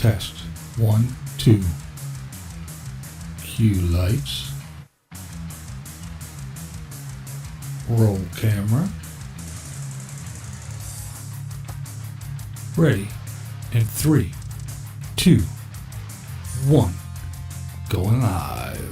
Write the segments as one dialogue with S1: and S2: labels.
S1: Test. 1, 2. Cue lights. Roll camera. Ready. In 3, 2, 1. Going live.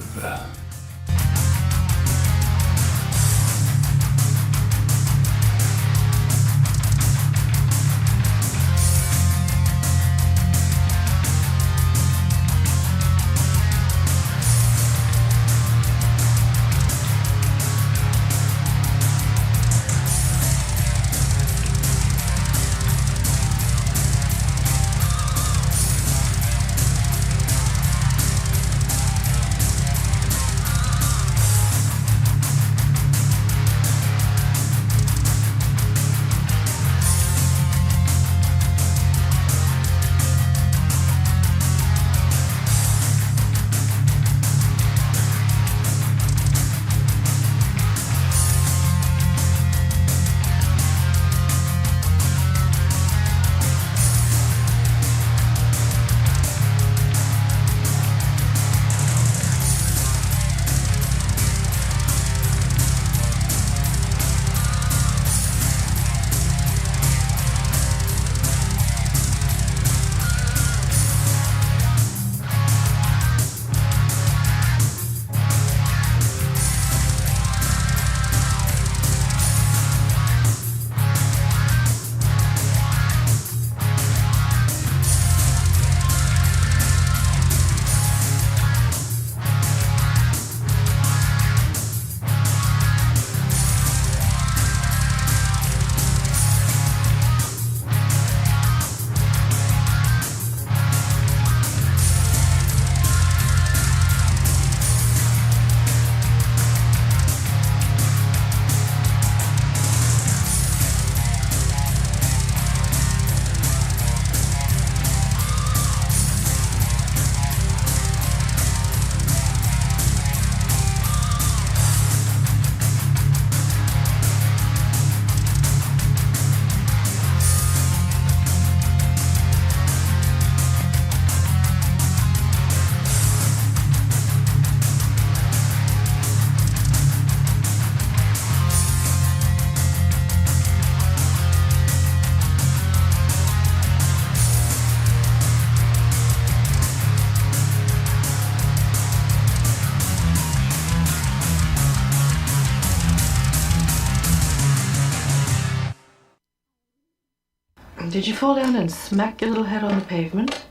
S2: Did you fall down and smack your little head on the pavement?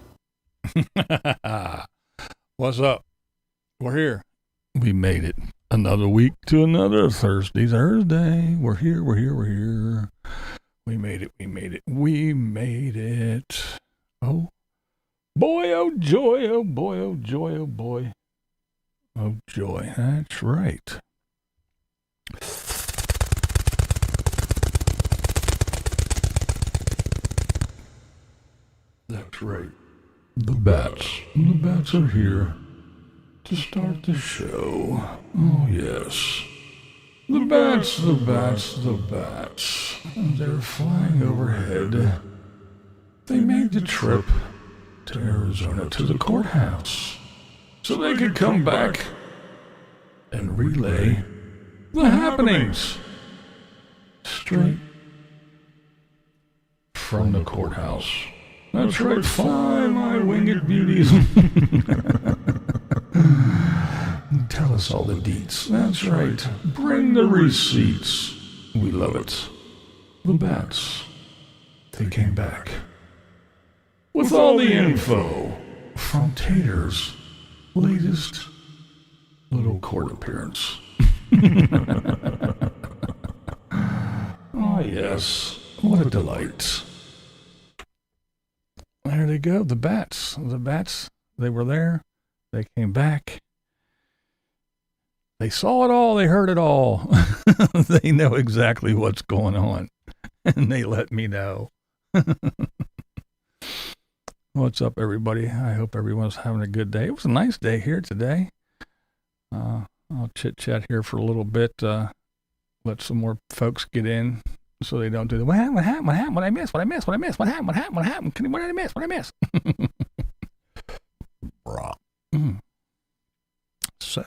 S1: What's up? We're here. We made it. Another week to another Thursday. We're here. We made it. Oh, boy, oh, joy, oh, boy, oh, joy, oh, boy. Oh, joy. That's right. That's right. The bats are here to start the show. Oh, yes. The bats. They're flying overhead. They made the trip to Arizona to the courthouse so they could come back and relay the happenings straight from the courthouse. That's right, fly, my winged beauties. Tell us all the deets. That's right. Bring the receipts. We love it. The bats. They came back with all the info from Tater's latest little court appearance. Oh, yes. What a delight. There they go, the bats. They were there. They came back. They saw it all. They heard it all. They know exactly what's going on. And they let me know. What's up, everybody? I hope everyone's having a good day. It was a nice day here today. I'll chit-chat here for a little bit. Let some more folks get in so they don't do the, what happened, what I missed, what I missed, what happened, what did I miss?
S3: So,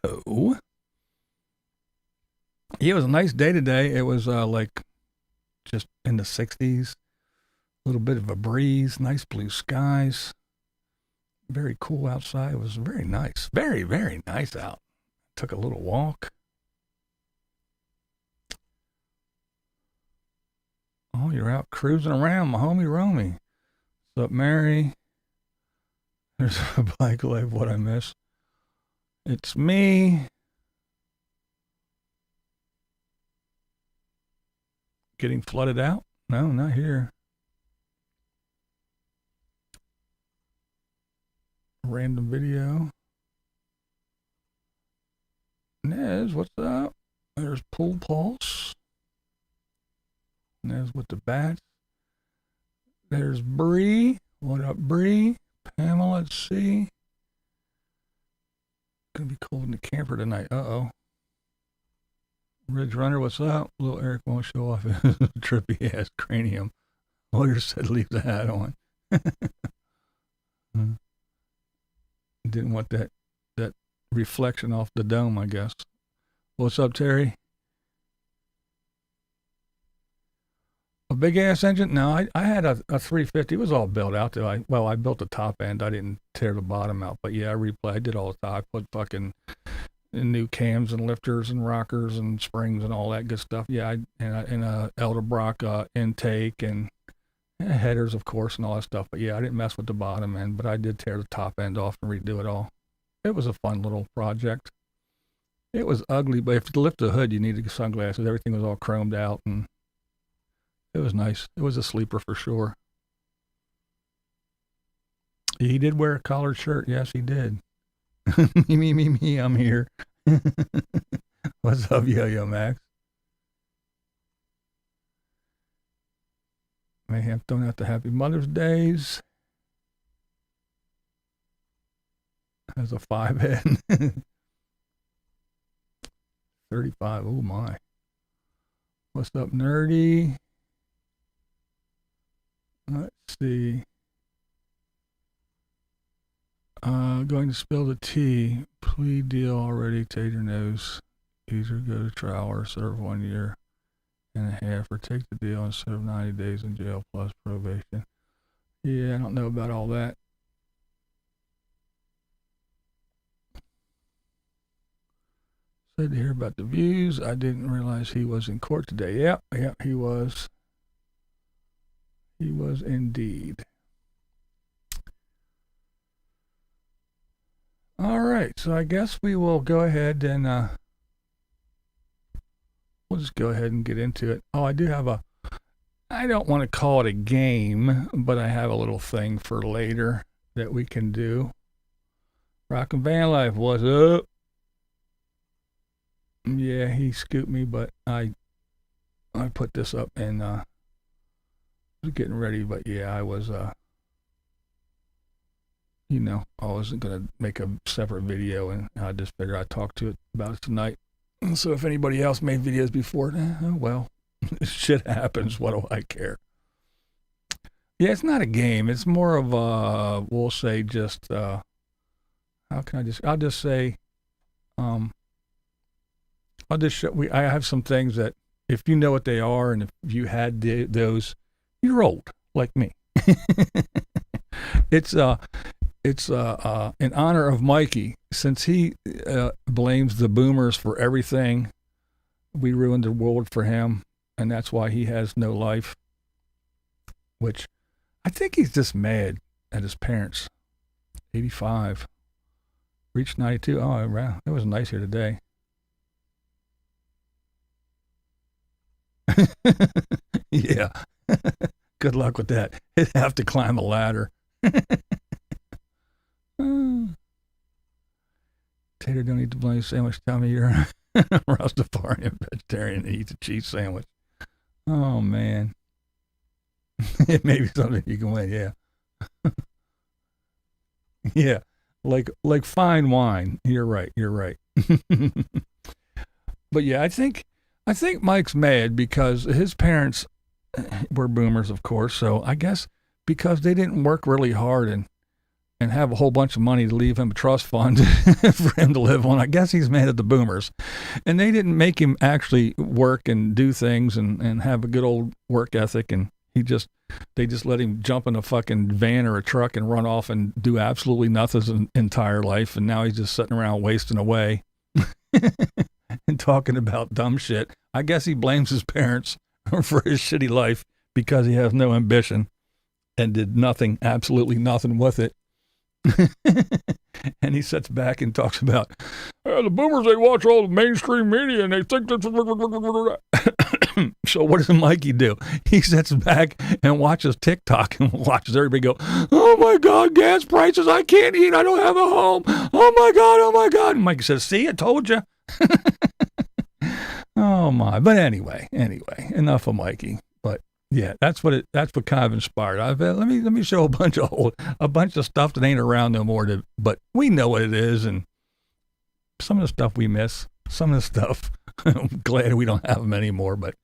S3: yeah, it was a nice day today. It was like just in the 60s, a little bit of a breeze, nice blue skies, very cool outside. It was very nice, very, very nice out. Took a little walk. Oh, you're out cruising around, my homie Romy. What's up, Mary? There's a bike life, what I miss. It's me. Getting flooded out? No, not here. Random video. Nez, what's up? There's Pool Pulse. Nez with the bats. There's Bree. What up, Bree? Pamela, let's see. Gonna be cold in the camper tonight. Uh-oh. Ridge Runner, what's up? Little Eric won't show off his trippy ass cranium. Lawyer said leave the hat on. Didn't want that reflection off the dome, I guess. What's up, Terry? A big ass engine? No, I had a 350. It was all built out though. I built the top end. I didn't tear the bottom out, but yeah, I did all the top. I put fucking new cams and lifters and rockers and springs and all that good stuff. Yeah, and a Elderbrock intake and headers, of course, and all that stuff. But yeah, I didn't mess with the bottom end, but I did tear the top end off and redo it all. It was a fun little project. It was ugly, but if you lift the hood, you needed sunglasses. Everything was all chromed out, and it was nice. It was a sleeper for sure. He did wear a collared shirt. Yes, he did. me, I'm here. What's up, Yo-Yo Max? May have thrown out the Happy Mother's Days. As a 5 head. 35. Oh my. What's up, Nerdy? Let's see. Going to spill the tea. Plea deal already. Tater knows. Either go to trial or serve 1 year and a half, or take the deal and serve 90 days in jail plus probation. Yeah, I don't know about all that. Said to hear about the views. I didn't realize he was in court today. Yep, he was. He was indeed. All right, so I guess we will go ahead and we'll just go ahead and get into it. Oh, I do have I don't want to call it a game, but I have a little thing for later that we can do. Rockin' Van Life, what's up? Yeah, he scooped me, but I put this up and was getting ready, but yeah, I was I wasn't going to make a separate video, and I just figured I'd talk to it about it tonight. So if anybody else made videos before, oh well, shit happens. What do I care? Yeah, it's not a game. It's more of we'll say just, I'll just say, I'll just show, I have some things that if you know what they are, and if you had those, you're old, like me. It's in honor of Mikey, since he blames the boomers for everything. We ruined the world for him, and that's why he has no life. Which I think he's just mad at his parents. 85, reached 92. Oh, wow, it was nice here today. Yeah. Good luck with that. He'd have to climb a ladder. Tater don't eat the blind sandwich. Tell me you're a Rastafarian vegetarian and eats a cheese sandwich. Oh man. It may be something you can win, yeah. Yeah. Like fine wine. You're right. But yeah, I think Mike's mad because his parents were boomers, of course. So I guess because they didn't work really hard and and have a whole bunch of money to leave him a trust fund for him to live on. I guess he's mad at the boomers. And they didn't make him actually work and do things and have a good old work ethic. And they just let him jump in a fucking van or a truck and run off and do absolutely nothing his entire life. And now he's just sitting around wasting away and talking about dumb shit. I guess he blames his parents for his shitty life because he has no ambition and did nothing, absolutely nothing with it. And he sits back and talks about the boomers, they watch all the mainstream media and they think that's so what does Mikey do? He sits back and watches TikTok and watches everybody go, oh my God, gas prices, I can't eat, I don't have a home, oh my God. And Mikey says, see, I told you. Oh my, but anyway, enough of Mikey. But yeah, that's what kind of inspired. Let me show a bunch of stuff that ain't around no more. But we know what it is, and some of the stuff we miss. Some of the stuff I'm glad we don't have them anymore. But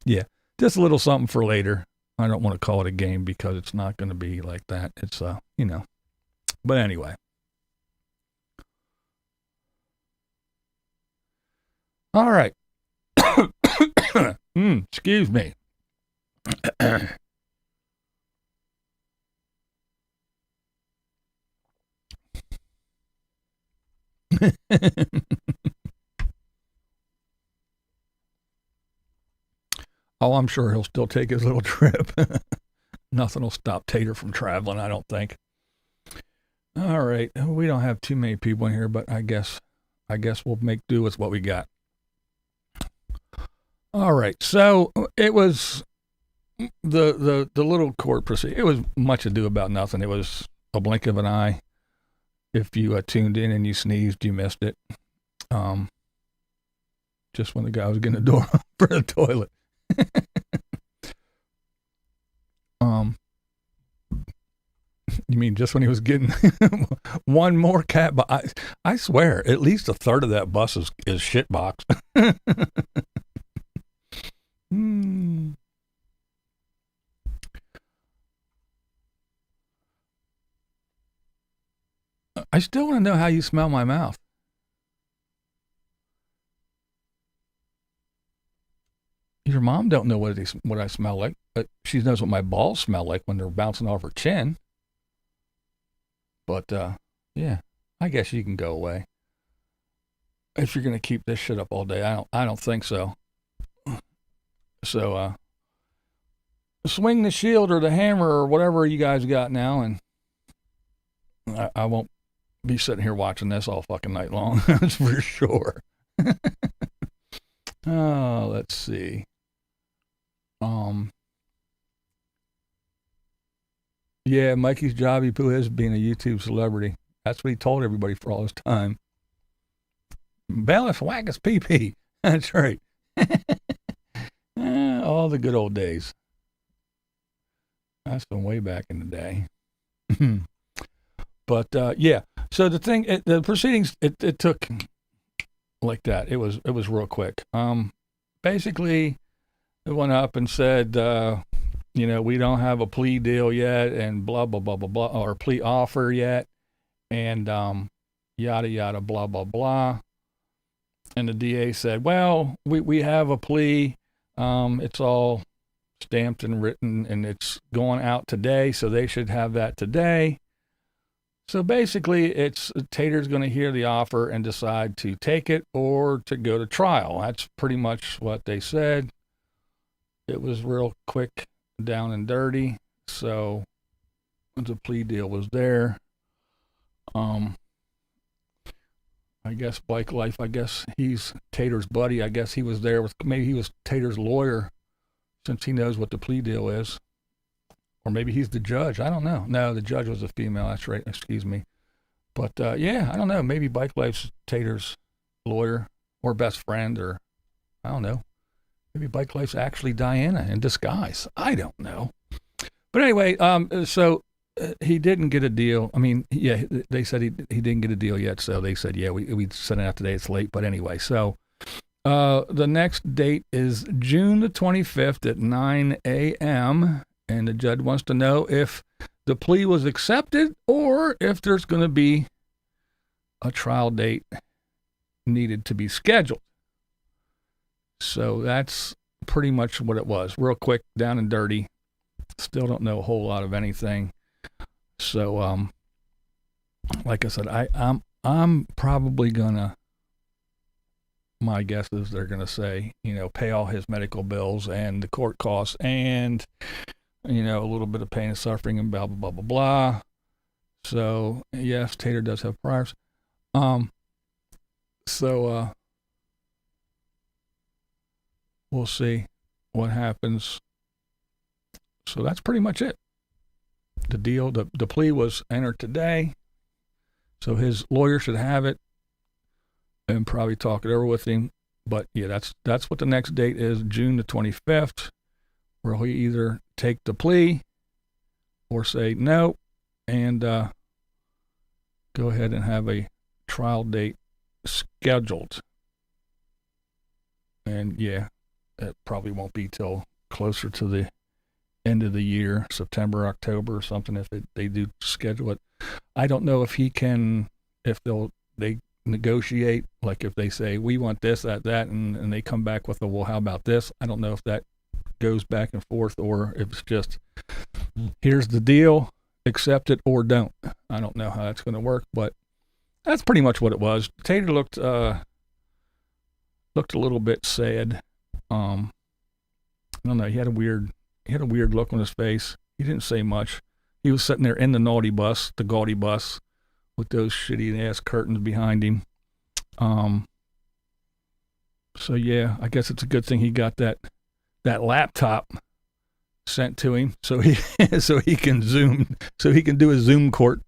S3: yeah, just a little something for later. I don't want to call it a game because it's not going to be like that. It's But anyway. All right. Excuse me. Oh, I'm sure he'll still take his little trip. Nothing will stop Tater from traveling, I don't think. All right. We don't have too many people in here, but I guess we'll make do with what we got. All right. So it was the little court proceeding. It was much ado about nothing. It was a blink of an eye. If you tuned in and you sneezed, you missed it. Just when the guy was getting the door for the toilet. You mean just when he was getting one more cat? But I swear, at least a third of that bus is shitbox. I still want to know how you smell my mouth. Your mom don't know what I smell like, but she knows what my balls smell like when they're bouncing off her chin. But yeah, I guess you can go away. If you're gonna keep this shit up all day, I don't think so. So swing the shield or the hammer or whatever you guys got now, and I won't be sitting here watching this all fucking night long. That's for sure. Oh, let's see. Yeah, Mikey's job, he poo is being a YouTube celebrity. That's what he told everybody for all his time. Bailiff whack his pee-pee. That's right. All the good old days. That's from way back in the day. But yeah, so the proceedings, it took like that. It was real quick. Basically, it went up and said, we don't have a plea deal yet, and blah blah blah blah blah, or plea offer yet, and yada yada blah blah blah. And the DA said, well, we have a plea. It's all stamped and written, and it's going out today, so they should have that today. So basically, it's Tater's going to hear the offer and decide to take it or to go to trial. That's pretty much what they said. It was real quick, down and dirty. So the plea deal was there. I guess Bike Life, I guess he's Tater's buddy. I guess he was there with, maybe he was Tater's lawyer since he knows what the plea deal is. Or maybe he's the judge. I don't know. No, the judge was a female. That's right. Excuse me. But yeah, I don't know. Maybe Bike Life's Tater's lawyer or best friend, or I don't know. Maybe Bike Life's actually Diana in disguise. I don't know. But anyway, so he didn't get a deal. I mean, yeah, they said he didn't get a deal yet. So they said, yeah, we sent it out today. It's late. But anyway, so the next date is June the 25th at 9 a.m., and the judge wants to know if the plea was accepted or if there's going to be a trial date needed to be scheduled. So that's pretty much what it was. Real quick, down and dirty. Still don't know a whole lot of anything. So, like I said, I'm probably gonna. My guess is they're gonna say, pay all his medical bills and the court costs and, a little bit of pain and suffering and blah blah blah blah blah. So yes, Tater does have priors. So we'll see what happens. So that's pretty much it. The deal, the plea was entered today. So his lawyer should have it and probably talk it over with him. But yeah, that's what the next date is, June the 25th, where he'll either take the plea or say no and go ahead and have a trial date scheduled. And yeah, it probably won't be till closer to the end of the year, September, October or something, if they do schedule it. I don't know if they negotiate, like if they say we want this, that, and they come back with well, how about this? I don't know if that goes back and forth or if it's just here's the deal, accept it or don't. I don't know how that's going to work, but that's pretty much what it was. Tater looked a little bit sad. I don't know. He had a weird look on his face. He didn't say much. He was sitting there in the naughty bus, the gaudy bus, with those shitty ass curtains behind him. So yeah, I guess it's a good thing he got that laptop sent to him so he can Zoom, so he can do a Zoom court.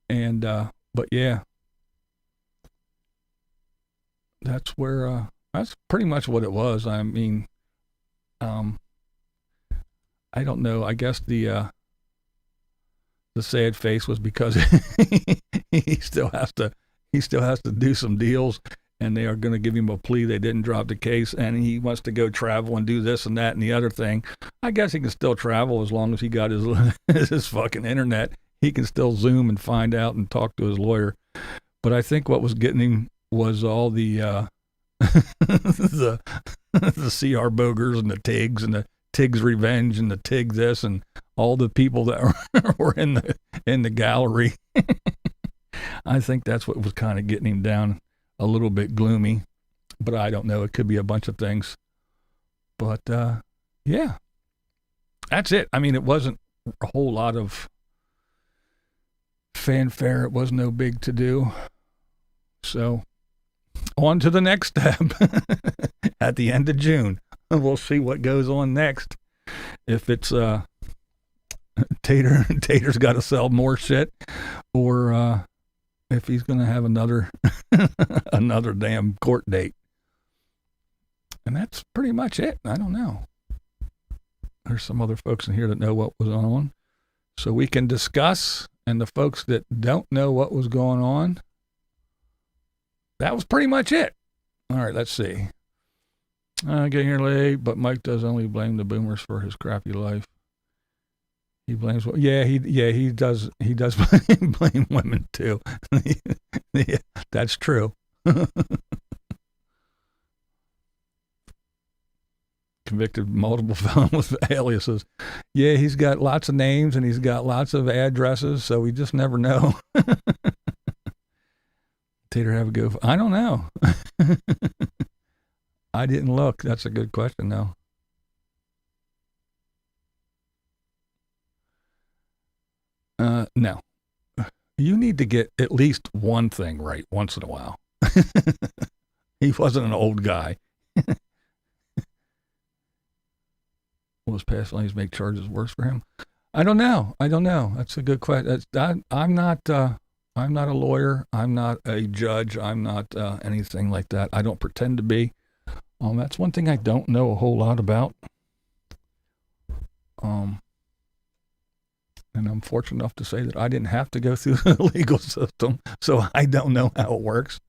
S3: And but yeah, that's where that's pretty much what it was. I mean, I don't know. I guess the sad face was because he still has to do some deals, and they are going to give him a plea. They didn't drop the case, and he wants to go travel and do this and that and the other thing. I guess he can still travel as long as he got his fucking internet. He can still Zoom and find out and talk to his lawyer. But I think what was getting him was all the the CR Bogers and the Tigs and the Tig's Revenge and the Tig this and all the people that were in the gallery. I think that's what was kind of getting him down a little bit gloomy, but I don't know. It could be a bunch of things. But yeah, that's it. I mean, it wasn't a whole lot of fanfare. It was no big to do. So on to the next step at the end of June. We'll see what goes on next. If it's Tater's got to sell more shit, or if he's going to have another damn court date. And that's pretty much it. I don't know. There's some other folks in here that know what was on, so we can discuss. And the folks that don't know what was going on, that was pretty much it. All right, let's see. Getting here late, but Mike does only blame the boomers for his crappy life. He blames, he does blame women too. Yeah, that's true. Convicted multiple felon with aliases. Yeah, he's got lots of names and he's got lots of addresses, so we just never know. Tater have a go? I don't know. I didn't look. That's a good question, though. No. You need to get at least one thing right once in a while. He wasn't an old guy. Will his past lives make charges worse for him? I don't know. That's a good question. I'm not a lawyer. I'm not a judge. I'm not anything like that. I don't pretend to be. That's one thing I don't know a whole lot about. And I'm fortunate enough to say that I didn't have to go through the legal system, so I don't know how it works.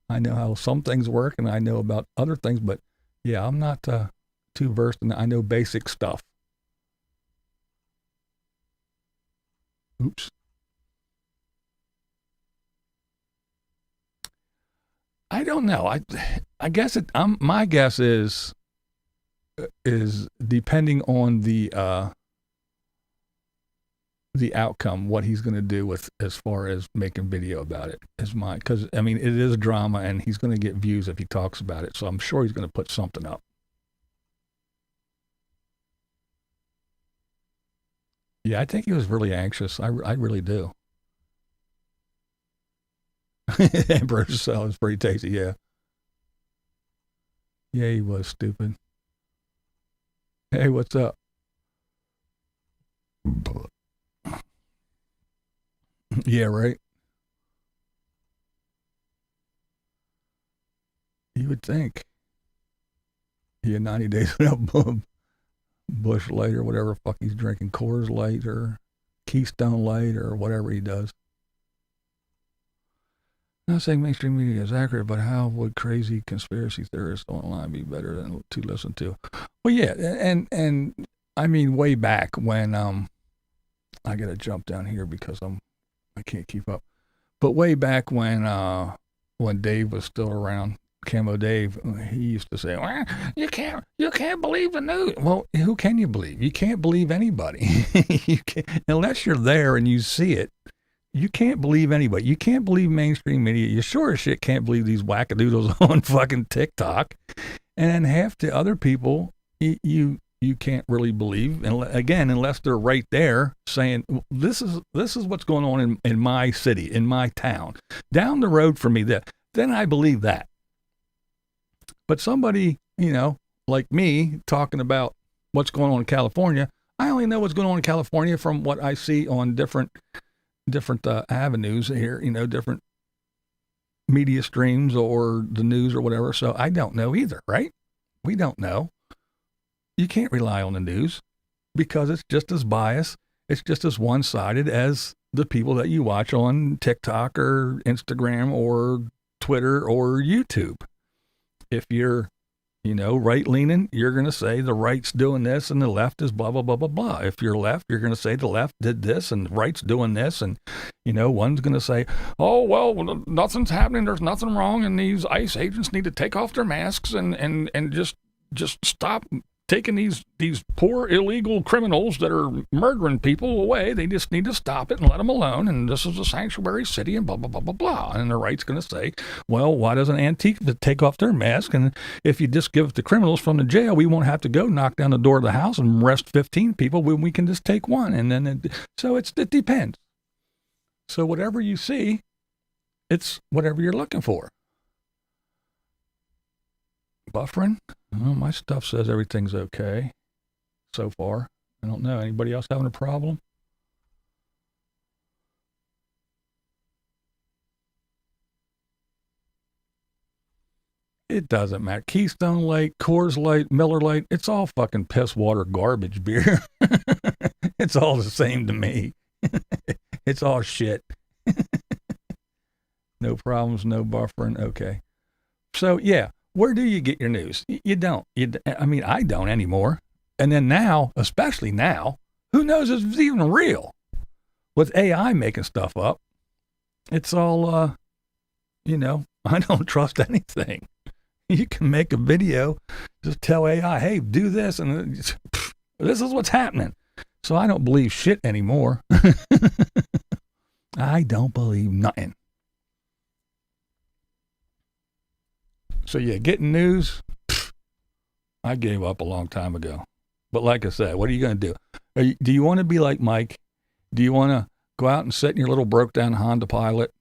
S3: I know how some things work, and I know about other things, but yeah, I'm not too versed in that. I know basic stuff. Oops. I don't know. I guess my guess is depending on the outcome, what he's going to do with as far as making video about it is mine. Because I mean, it is a drama, and he's going to get views if he talks about it. So I'm sure he's going to put something up. Yeah, I think he was really anxious. I really do. Hamburger salad is pretty tasty. Yeah. Yeah, he was stupid. Hey, what's up? Yeah, right. You would think. Yeah, 90 days without Bush Light or whatever fuck he's drinking, Coors Light or Keystone Light or whatever he does. Not saying mainstream media is accurate, but how would crazy conspiracy theorists online be better than to listen to? Well, yeah, and I mean way back when I gotta jump down here because I can't keep up. But way back when Dave was still around, Camo Dave, he used to say, well, you can't believe the news. Well, who can you believe? You can't believe anybody. Unless you're there and you see it. You can't believe anybody. You can't believe mainstream media. You sure as shit can't believe these wackadoodles on fucking TikTok. And then half the other people you can't really believe. And again, unless they're right there saying, this is what's going on in my city, in my town, down the road from me, then I believe that. But somebody, like me talking about what's going on in California, I only know what's going on in California from what I see on different avenues here, different media streams or the news or whatever. So I don't know either, right? We don't know. You can't rely on the news because it's just as biased. It's just as one-sided as the people that you watch on TikTok or Instagram or Twitter or YouTube. If you're right-leaning, you're going to say the right's doing this and the left is blah, blah, blah, blah, blah. If you're left, you're going to say the left did this and the right's doing this. And, one's going to say, oh, well, nothing's happening. There's nothing wrong. And these ICE agents need to take off their masks and just stop taking these poor illegal criminals that are murdering people away. They just need to stop it and let them alone. And this is a sanctuary city and blah, blah, blah, blah, blah. And the right's going to say, well, why doesn't Antifa take off their mask? And if you just give it to criminals from the jail, we won't have to go knock down the door of the house and arrest 15 people when we can just take one. And then, it depends. So whatever you see, it's whatever you're looking for. Buffering? Well, my stuff says everything's okay so far. I don't know. Anybody else having a problem? It doesn't matter. Keystone Light, Coors Light, Miller Light, it's all fucking piss water garbage beer. It's all the same to me. It's all shit. No problems, no buffering. Okay. So, yeah. Where do you get your news? You don't. I don't anymore. And then now, especially now, who knows if it's even real? With AI making stuff up, it's all, I don't trust anything. You can make a video, just tell AI, hey, do this, and this is what's happening. So I don't believe shit anymore. I don't believe nothing. So yeah, getting news, I gave up a long time ago. But like I said, what are you going to do? Do you want to be like Mike? Do you want to go out and sit in your little broke down Honda Pilot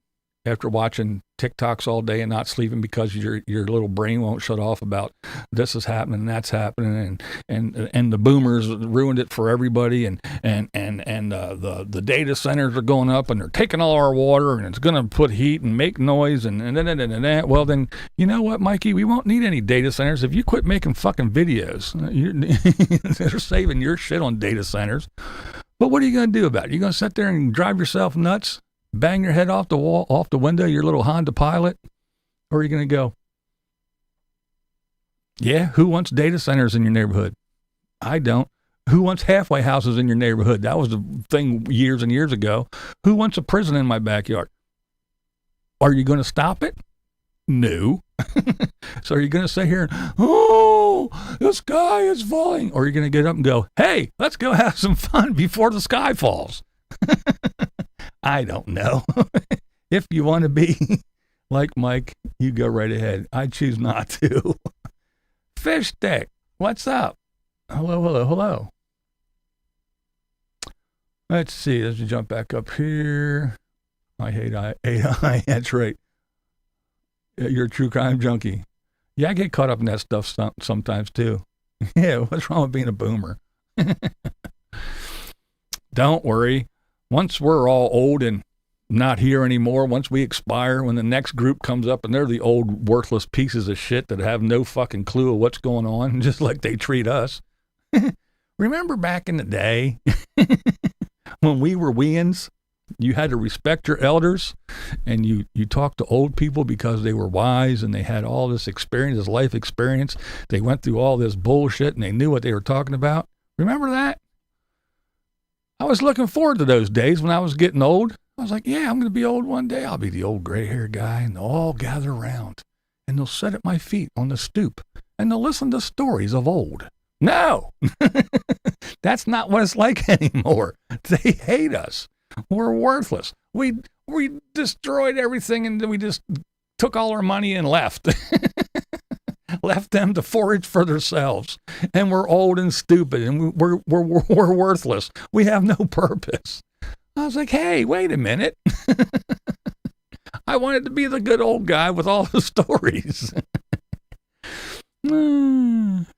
S3: after watching TikToks all day and not sleeping because your little brain won't shut off about this is happening, that's happening, and the boomers ruined it for everybody, and the data centers are going up and they're taking all our water and it's going to put heat and make noise and well then, you know what, Mikey, we won't need any data centers if you quit making fucking videos. They're saving your shit on data centers. But what are you going to do about it? You're going to sit there and drive yourself nuts? Bang your head off the wall, off the window, your little Honda Pilot? Or are you going to go, yeah, who wants data centers in your neighborhood? I don't. Who wants halfway houses in your neighborhood? That was the thing years and years ago. Who wants a prison in my backyard? Are you going to stop it? No. So are you going to sit here and, oh, the sky is falling? Or are you going to get up and go, hey, let's go have some fun before the sky falls? I don't know. If you want to be like Mike, you go right ahead. I choose not to. Fish stick, what's up? Hello, hello, hello. Let's see. Let's jump back up here. I hate AI. That's right. You're a true crime junkie. Yeah, I get caught up in that stuff sometimes too. Yeah, what's wrong with being a boomer? Don't worry. Once we're all old and not here anymore, once we expire, when the next group comes up and they're the old worthless pieces of shit that have no fucking clue of what's going on, just like they treat us. Remember back in the day when we were weans, you had to respect your elders and you talked to old people because they were wise and they had all this experience, this life experience. They went through all this bullshit and they knew what they were talking about. Remember that? I was looking forward to those days when I was getting old. I was like, yeah, I'm going to be old one day. I'll be the old gray-haired guy, and they'll all gather around, and they'll sit at my feet on the stoop, and they'll listen to stories of old. No! That's not what it's like anymore. They hate us. We're worthless. We destroyed everything, and we just took all our money and left. Left them to forage for themselves. And we're old and stupid, and we're worthless. We have no purpose. I was like, hey, wait a minute. I wanted to be the good old guy with all the stories.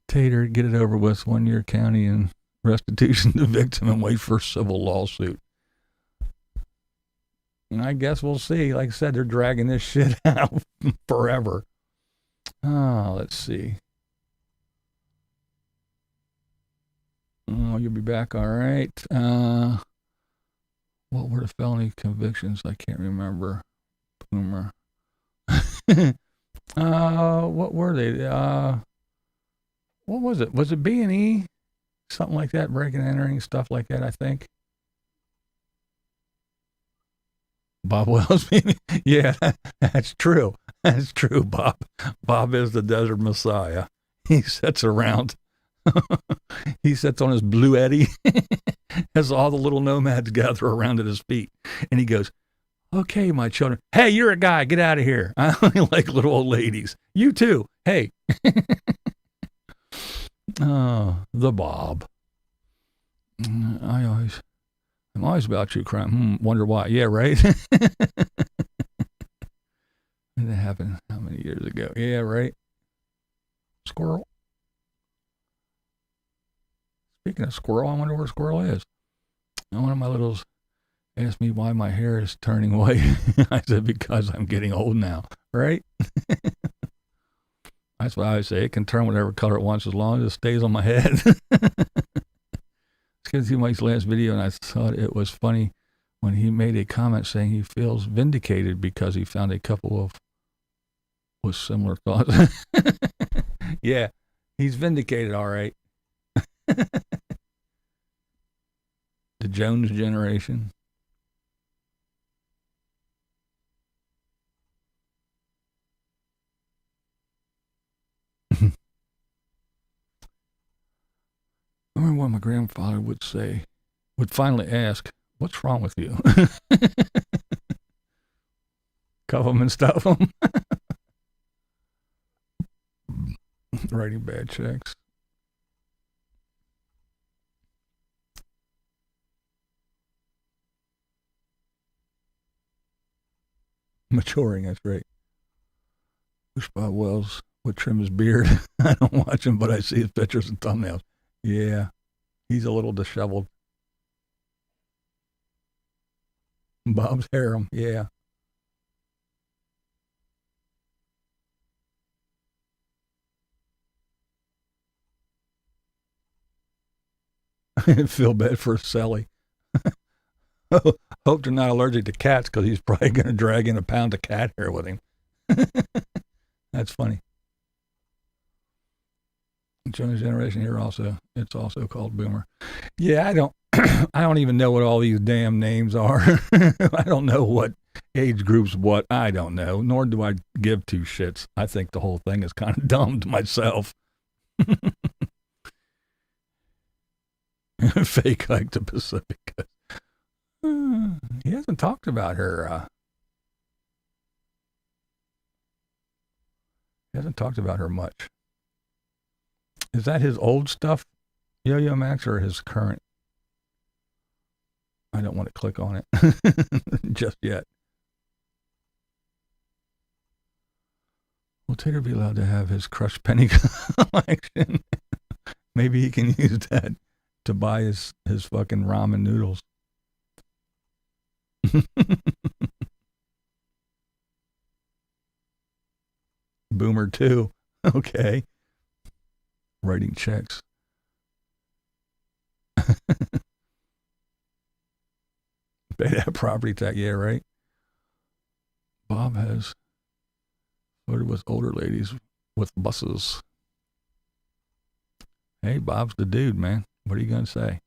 S3: Tater, get it over with. 1 year county and restitution to victim and wait for a civil lawsuit. And I guess we'll see. Like I said, they're dragging this shit out forever. Oh, let's see. Oh, you'll be back. All right. What were the felony convictions? I can't remember. Boomer. What were they? What was it? Was it B&E? Something like that, breaking and entering, stuff like that, I think. Bob Wells, yeah, that's true. That's true, Bob. Bob is the desert messiah. He sits around. He sits on his blue eddy as all the little nomads gather around at his feet. And he goes, okay, my children. Hey, you're a guy. Get out of here. I only like little old ladies. You too. Hey. Oh, the Bob. I'm always about true crime. Wonder why. Yeah, right? And that happened how many years ago? Yeah, right? Squirrel. Speaking of squirrel, I wonder where squirrel is. And one of my littles asked me why my hair is turning white. I said, because I'm getting old now, right? That's what I always say. It can turn whatever color it wants as long as it stays on my head. I was going through Mike's last video, and I thought it was funny when he made a comment saying he feels vindicated because he found a couple of with similar thoughts. Yeah, he's vindicated, all right. The Jones generation. I remember what my grandfather would finally ask, what's wrong with you? Cuff them and stuff them. Writing bad checks. Maturing, that's right. Wish Bob Wells would trim his beard. I don't watch him, but I see his pictures and thumbnails. Yeah, he's a little disheveled. Bob's harem, yeah. Feel bad for Sally. Hope they're not allergic to cats, because he's probably going to drag in a pound of cat hair with him. That's funny. Jonas Generation here also. It's also called Boomer. Yeah, I don't I don't even know what all these damn names are. I don't know what age groups what. I don't know. Nor do I give two shits. I think the whole thing is kind of dumb to myself. Fake hike to Pacific Coast. He hasn't talked about her. He hasn't talked about her much. Is that his old stuff, Yo-Yo Max, or his current? I don't want to click on it just yet. Will Tater be allowed to have his crushed penny collection? Maybe he can use that to buy his fucking ramen noodles. Boomer 2. Okay. Writing checks. Pay that property tax. Yeah, right. Bob has flirted with older ladies with buses. Hey, Bob's the dude, man. What are you going to say?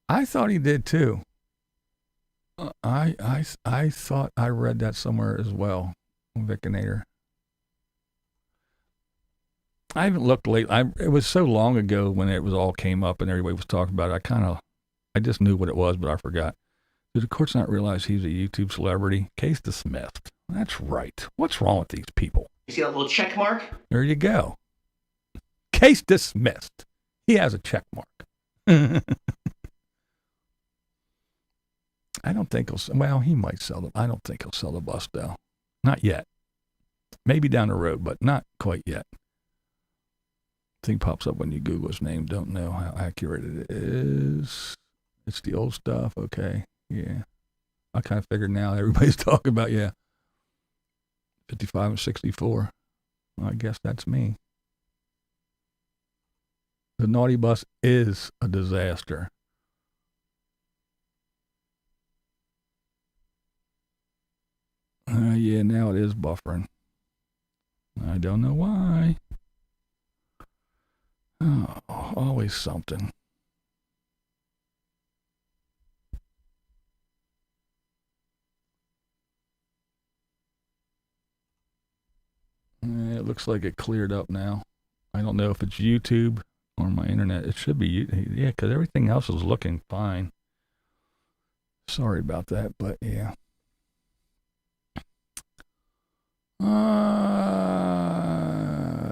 S3: I thought he did too. I thought I read that somewhere as well. Vicinator. I haven't looked late. It was so long ago when it was all came up and everybody was talking about it. I just knew what it was, but I forgot. Did the courts not realize he's a YouTube celebrity? Case dismissed. That's right. What's wrong with these people?
S4: You see that little check mark?
S3: There you go. Case dismissed. He has a check mark. I don't think he might sell them. I don't think he'll sell the bus though. Not yet. Maybe down the road, but not quite yet. Thing pops up when you Google his name. Don't know how accurate it is. It's the old stuff. Okay. Yeah. I kind of figured now everybody's talking about, 55 and 64. Well, I guess that's me. The naughty bus is a disaster. Now it is buffering. I don't know why. Oh, always something. It looks like it cleared up now. I don't know if it's YouTube or my internet. It should be, because everything else is looking fine. Sorry about that, but yeah.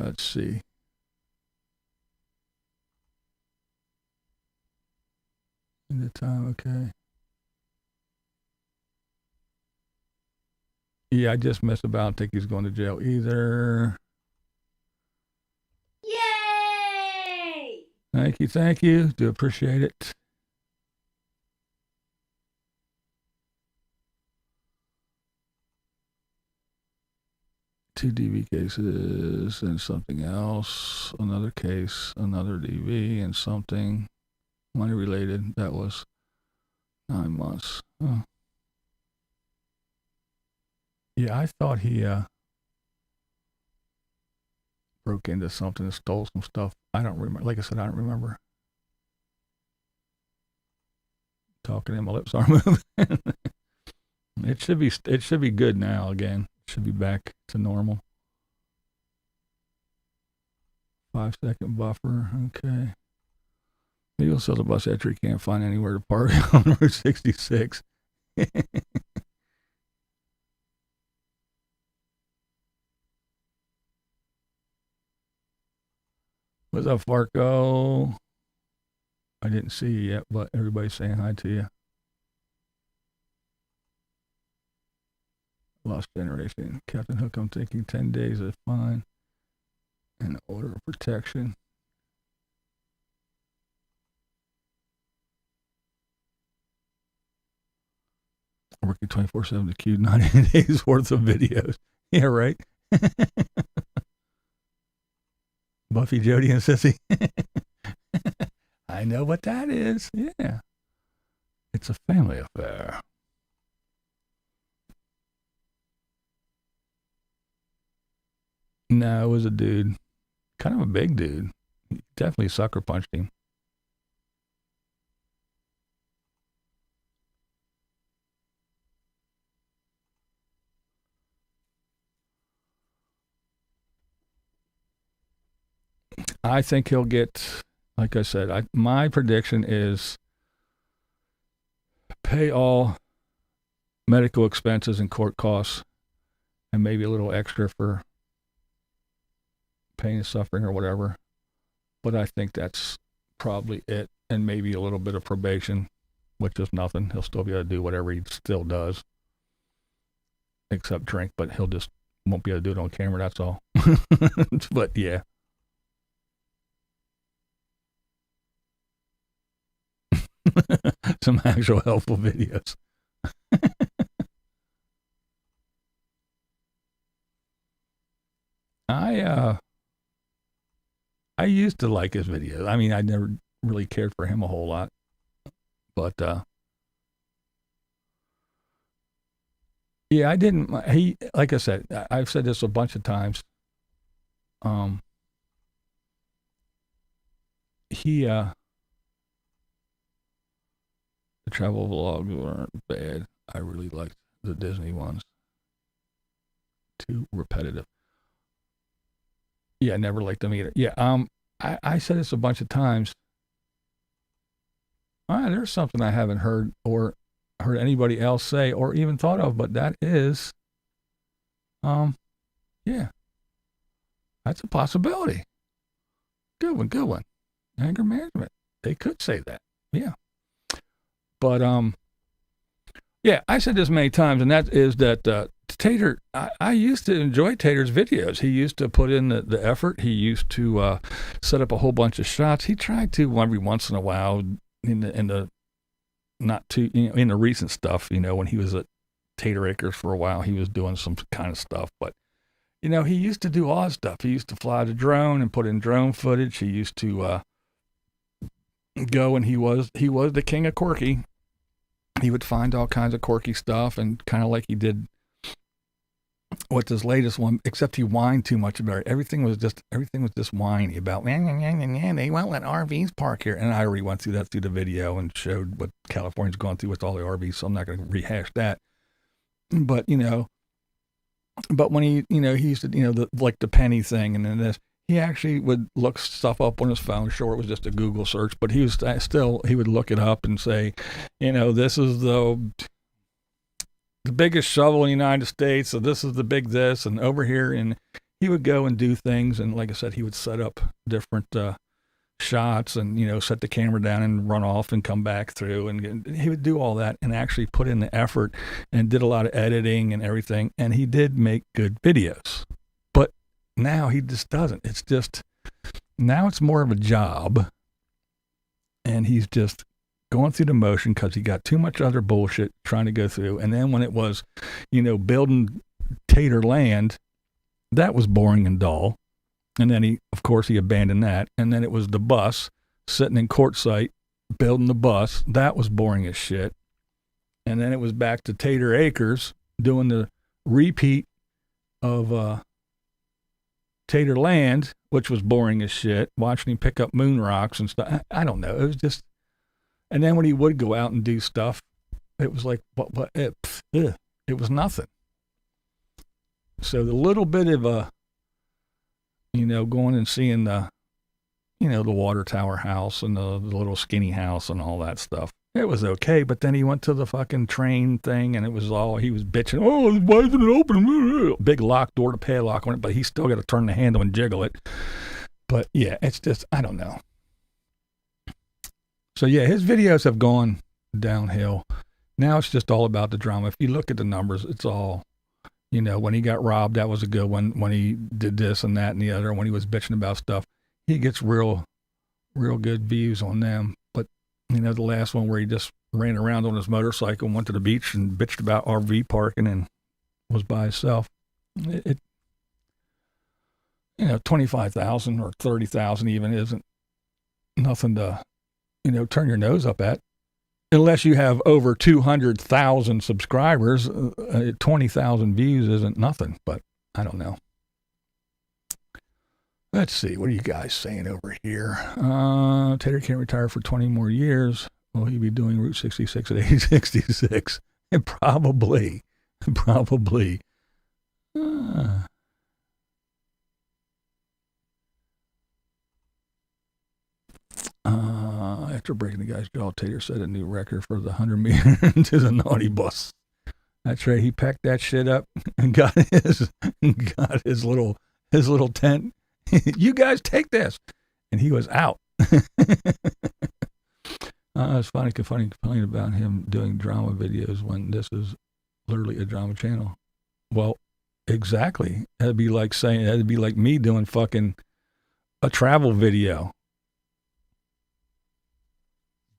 S3: Let's see. In the time, okay. Yeah, I just missed about. I don't think he's going to jail either.
S4: Yay!
S3: Thank you. Do appreciate it. Two DV cases and something else. Another case, another DV and something money related. That was 9 months. Oh. Yeah, I thought he broke into something and stole some stuff. I don't remember. Like I said, I don't remember. Talking and my lips are moving. It should be good now again. It should be back to normal. 5-second buffer. Okay. Maybe he'll sell the bus after he can't find anywhere to park on Route 66. What's up, Farco? I didn't see you yet, but everybody's saying hi to you. Lost Generation. Captain Hook, I'm thinking 10 days is fine. An order of protection. Working 24/7 to queue 90 days worth of videos. Yeah, right. Buffy, Jody, and Sissy. I know what that is. Yeah. It's a family affair. No, it was a dude. Kind of a big dude. He definitely sucker punched him. I think he'll get, like I said, my prediction is pay all medical expenses and court costs and maybe a little extra for pain and suffering or whatever. But I think that's probably it. And maybe a little bit of probation, which is nothing. He'll still be able to do whatever he still does, except drink, but he'll just won't be able to do it on camera. That's all. But yeah. Some actual helpful videos. I used to like his videos. I mean, I never really cared for him a whole lot, but yeah, I didn't. He, like I said, I've said this a bunch of times. The travel vlogs weren't bad. I really liked the Disney ones. Too repetitive. Yeah, I never liked them either. Yeah, I said this a bunch of times. There's something I haven't heard or heard anybody else say or even thought of, but that is, yeah, that's a possibility. Good one. Anger management. They could say that. Yeah. But, yeah, I said this many times, and that is that Tater, I used to enjoy Tater's videos. He used to put in the effort. He used to set up a whole bunch of shots. He tried to every once in a while in the not too, in the recent stuff, when he was at Tater Acres for a while, he was doing some kind of stuff. But, he used to do odd stuff. He used to fly the drone and put in drone footage. He used to go, and he was the king of quirky. He would find all kinds of quirky stuff, and kind of like he did what's his latest one, except he whined too much about it. Everything was just whiny about, they won't let RVs park here. And I already went through the video and showed what California's gone through with all the RVs, so I'm not going to rehash that. But, but when he used to, the penny thing and then this, he actually would look stuff up on his phone. Sure, it was just a Google search, but he would look it up and say, this is the biggest shovel in the United States, so this is the big this, and over here, and he would go and do things, and like I said, he would set up different shots and, set the camera down and run off and come back through, and he would do all that and actually put in the effort and did a lot of editing and everything, and he did make good videos. But now he just doesn't. It's just, now it's more of a job, and he's just going through the motion because he got too much other bullshit trying to go through. And then when it was, building Tater Land, that was boring and dull. And then he abandoned that. And then it was the bus, sitting in quartzsite, building the bus. That was boring as shit. And then it was back to Tater Acres, doing the repeat of Tater Land, which was boring as shit, watching him pick up moon rocks and stuff. I don't know. It was just, and then when he would go out and do stuff, it was like, it was nothing. So the little bit of going and seeing the water tower house and the little skinny house and all that stuff, it was okay. But then he went to the fucking train thing, and it was all, he was bitching, oh, why isn't it open? Big lock door to padlock on it, but he still got to turn the handle and jiggle it. But yeah, it's just, I don't know. So yeah, his videos have gone downhill. Now it's just all about the drama. If you look at the numbers, it's all, when he got robbed, that was a good one. When he did this and that and the other, when he was bitching about stuff, he gets real good views on them. But, the last one where he just ran around on his motorcycle and went to the beach and bitched about RV parking and was by himself. 25,000 or 30,000 even isn't nothing to, turn your nose up at. Unless you have over 200,000 subscribers, 20,000 views isn't nothing, but I don't know. Let's see. What are you guys saying over here? Tater can't retire for 20 more years. Will he be doing Route 66 at age 66? And probably. After breaking the guy's jaw, Tater set a new record for the 100 meter into the naughty bus. That's right. He packed that shit up and got his little tent. You guys take this, and he was out. It's funny complain about him doing drama videos when this is literally a drama channel. Well, exactly. That'd be like me doing fucking a travel video.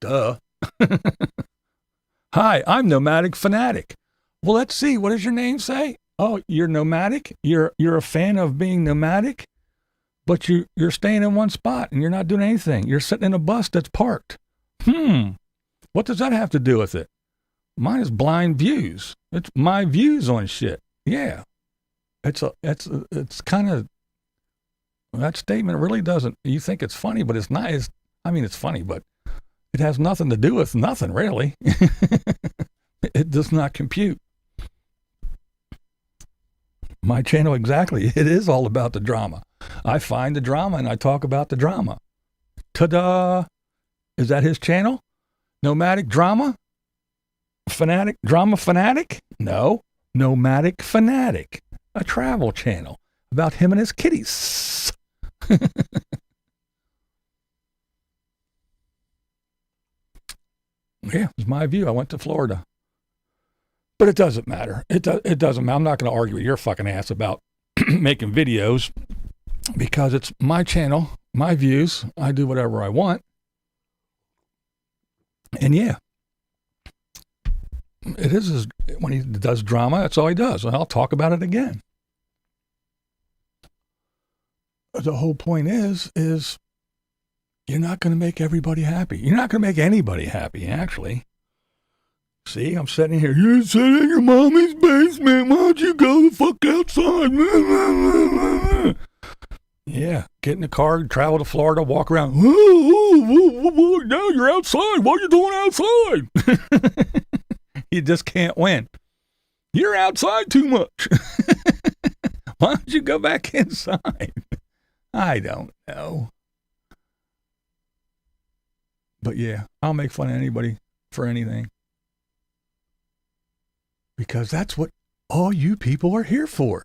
S3: Duh. Hi, I'm Nomadic Fanatic. Well, let's see. What does your name say? Oh, you're nomadic? You're a fan of being nomadic? But you're staying in one spot and you're not doing anything. You're sitting in a bus that's parked. What does that have to do with it? Mine is blind views. It's my views on shit. Yeah. It's kind of, that statement really doesn't, you think it's funny, but it's not. It's funny, but it has nothing to do with nothing, really. It does not compute. My channel, exactly. It is all about the drama. I find the drama and I talk about the drama. Ta-da! Is that his channel? Nomadic Drama? Fanatic? Drama Fanatic? No. Nomadic Fanatic. A travel channel about him and his kitties. Yeah, it's my view. I went to Florida. But it doesn't matter. It doesn't matter. I'm not going to argue with your fucking ass about making videos because it's my channel, my views. I do whatever I want. And yeah, it is when he does drama, that's all he does. And I'll talk about it again. The whole point is you're not going to make everybody happy. You're not going to make anybody happy, actually. See, I'm sitting here. You're sitting in your mommy's basement. Why don't you go the fuck outside? Yeah, get in the car, travel to Florida, walk around. Now you're outside. What are you doing outside? You just can't win. You're outside too much. Why don't you go back inside? I don't know. But yeah, I'll make fun of anybody for anything. Because that's what all you people are here for.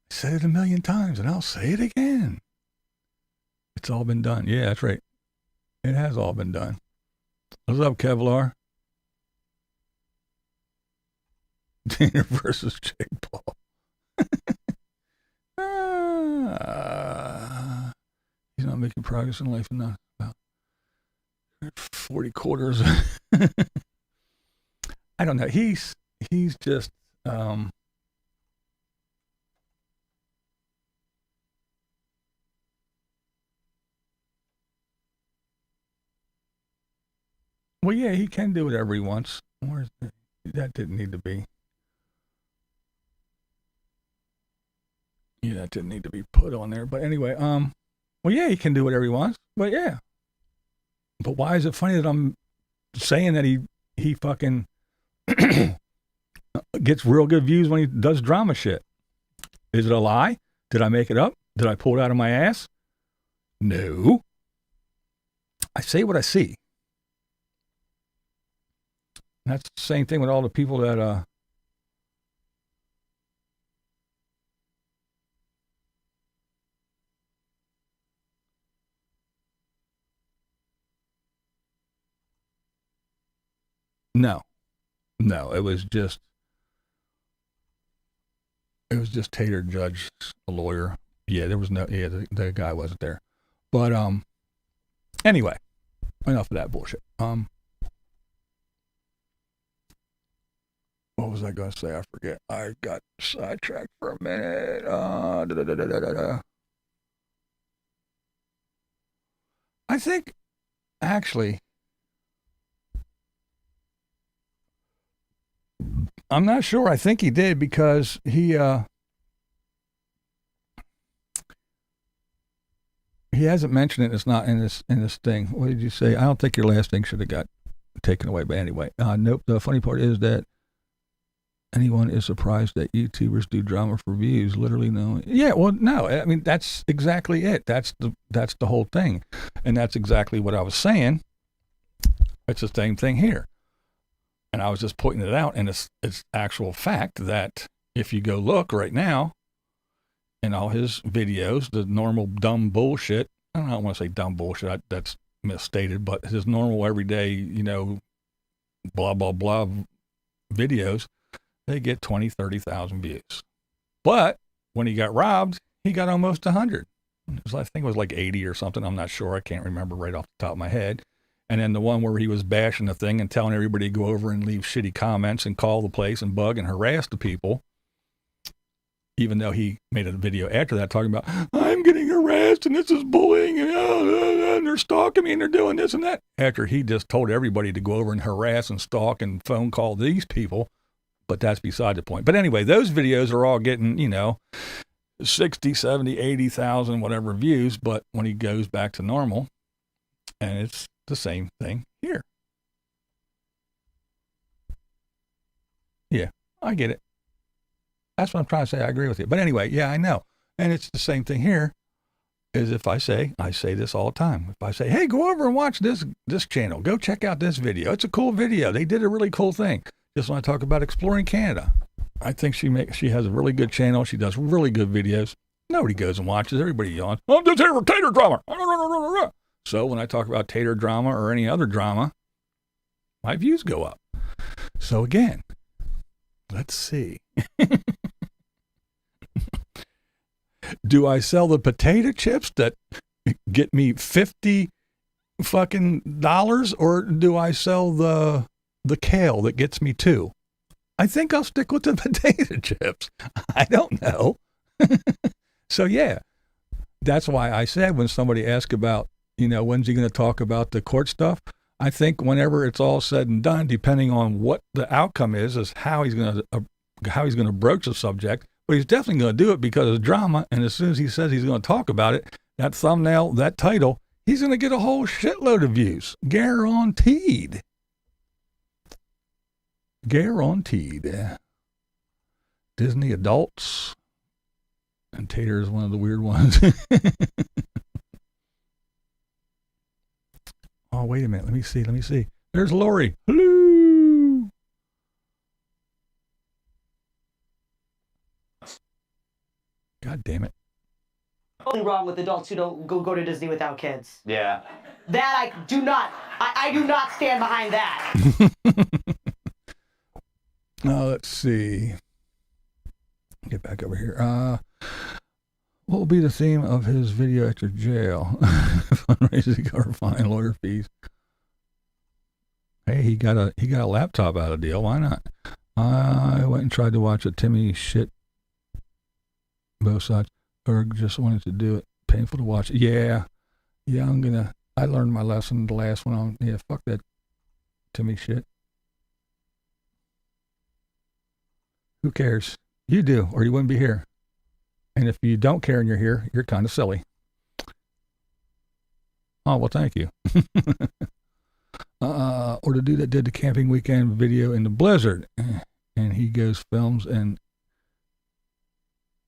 S3: I said it 1,000,000 times and I'll say it again. It's all been done. Yeah, that's right. It has all been done. What's up, Kevlar? Tater versus Jake Paul. He's not making progress in life and not about 40 quarters. I don't know. He's just well, yeah, he can do whatever he wants. That didn't need to be. Yeah, that didn't need to be put on there. But anyway, well, yeah, he can do whatever he wants. But yeah. But why is it funny that I'm saying that he fucking gets real good views when he does drama shit? Is it a lie? Did I make it up? Did I pull it out of my ass? No. I say what I see. That's the same thing with all the people that No, it was just Tater, judge, a lawyer. Yeah, there was the guy wasn't there. But anyway, enough of that bullshit. What was I gonna say? I forget. I got sidetracked for a minute. I think actually I'm not sure. I think he did because he he hasn't mentioned it. It's not in this thing. What did you say? I don't think your last thing should have got taken away. But anyway, nope. The funny part is that anyone is surprised that YouTubers do drama for views. Literally, no. Yeah, well, no. I mean, that's exactly it. That's the whole thing, and that's exactly what I was saying. It's the same thing here, and I was just pointing it out, and it's actual fact that if you go look right now in all his videos, the normal dumb bullshit. I don't want to say dumb bullshit. That's misstated, but his normal everyday, you know, blah blah blah videos. They get 20, 30,000 views. But when he got robbed, he got almost 100. I think it was like 80 or something. I'm not sure. I can't remember right off the top of my head. And then the one where he was bashing the thing and telling everybody to go over and leave shitty comments and call the place and bug and harass the people. Even though he made a video after that talking about, I'm getting harassed and this is bullying and they're stalking me and they're doing this and that. After he just told everybody to go over and harass and stalk and phone call these people. But that's beside the point. But anyway, those videos are all getting, you know, 60, 70, 80,000, whatever views. But when he goes back to normal, and it's the same thing here. Yeah, I get it. That's what I'm trying to say. I agree with you. But anyway, yeah, I know. And it's the same thing here is if I say this all the time. If I say, hey, go over and watch this channel. Go check out this video. It's a cool video. They did a really cool thing. Just want to talk about exploring Canada. I think she has a really good channel. She does really good videos. Nobody goes and watches. Everybody yawns. I'm just here for Tater drama. So when I talk about Tater drama or any other drama, my views go up. So again, let's see. Do I sell the potato chips that get me $50 fucking dollars, or do I sell the kale that gets me $2? I think I'll stick with the potato chips. I don't know. So yeah, that's why I said when somebody asked about, you know, when's he going to talk about the court stuff? I think whenever it's all said and done, depending on what the outcome is how he's going to broach the subject. But he's definitely going to do it because of drama. And as soon as he says he's going to talk about it, that thumbnail, that title, he's going to get a whole shitload of views. Guaranteed. Guaranteed. Disney adults. And Tater is one of the weird ones. Oh, wait a minute. Let me see. There's Lori. Hello. God damn it.
S5: Only wrong with adults who don't go to Disney without kids.
S6: Yeah.
S5: That I do not stand behind that.
S3: Now let's see. Get back over here. What will be the theme of his video after jail? Fundraising or fine lawyer fees. Hey, he got a laptop out of the deal. Why not? I went and tried to watch a Timmy shit. Both sides, or just wanted to do it. Painful to watch. Yeah. I learned my lesson the last one on. Yeah, fuck that Timmy shit. Who cares? You do, or you wouldn't be here. And if you don't care and you're here, you're kind of silly. Oh, well, thank you. Or the dude that did the camping weekend video in the blizzard. And he goes films and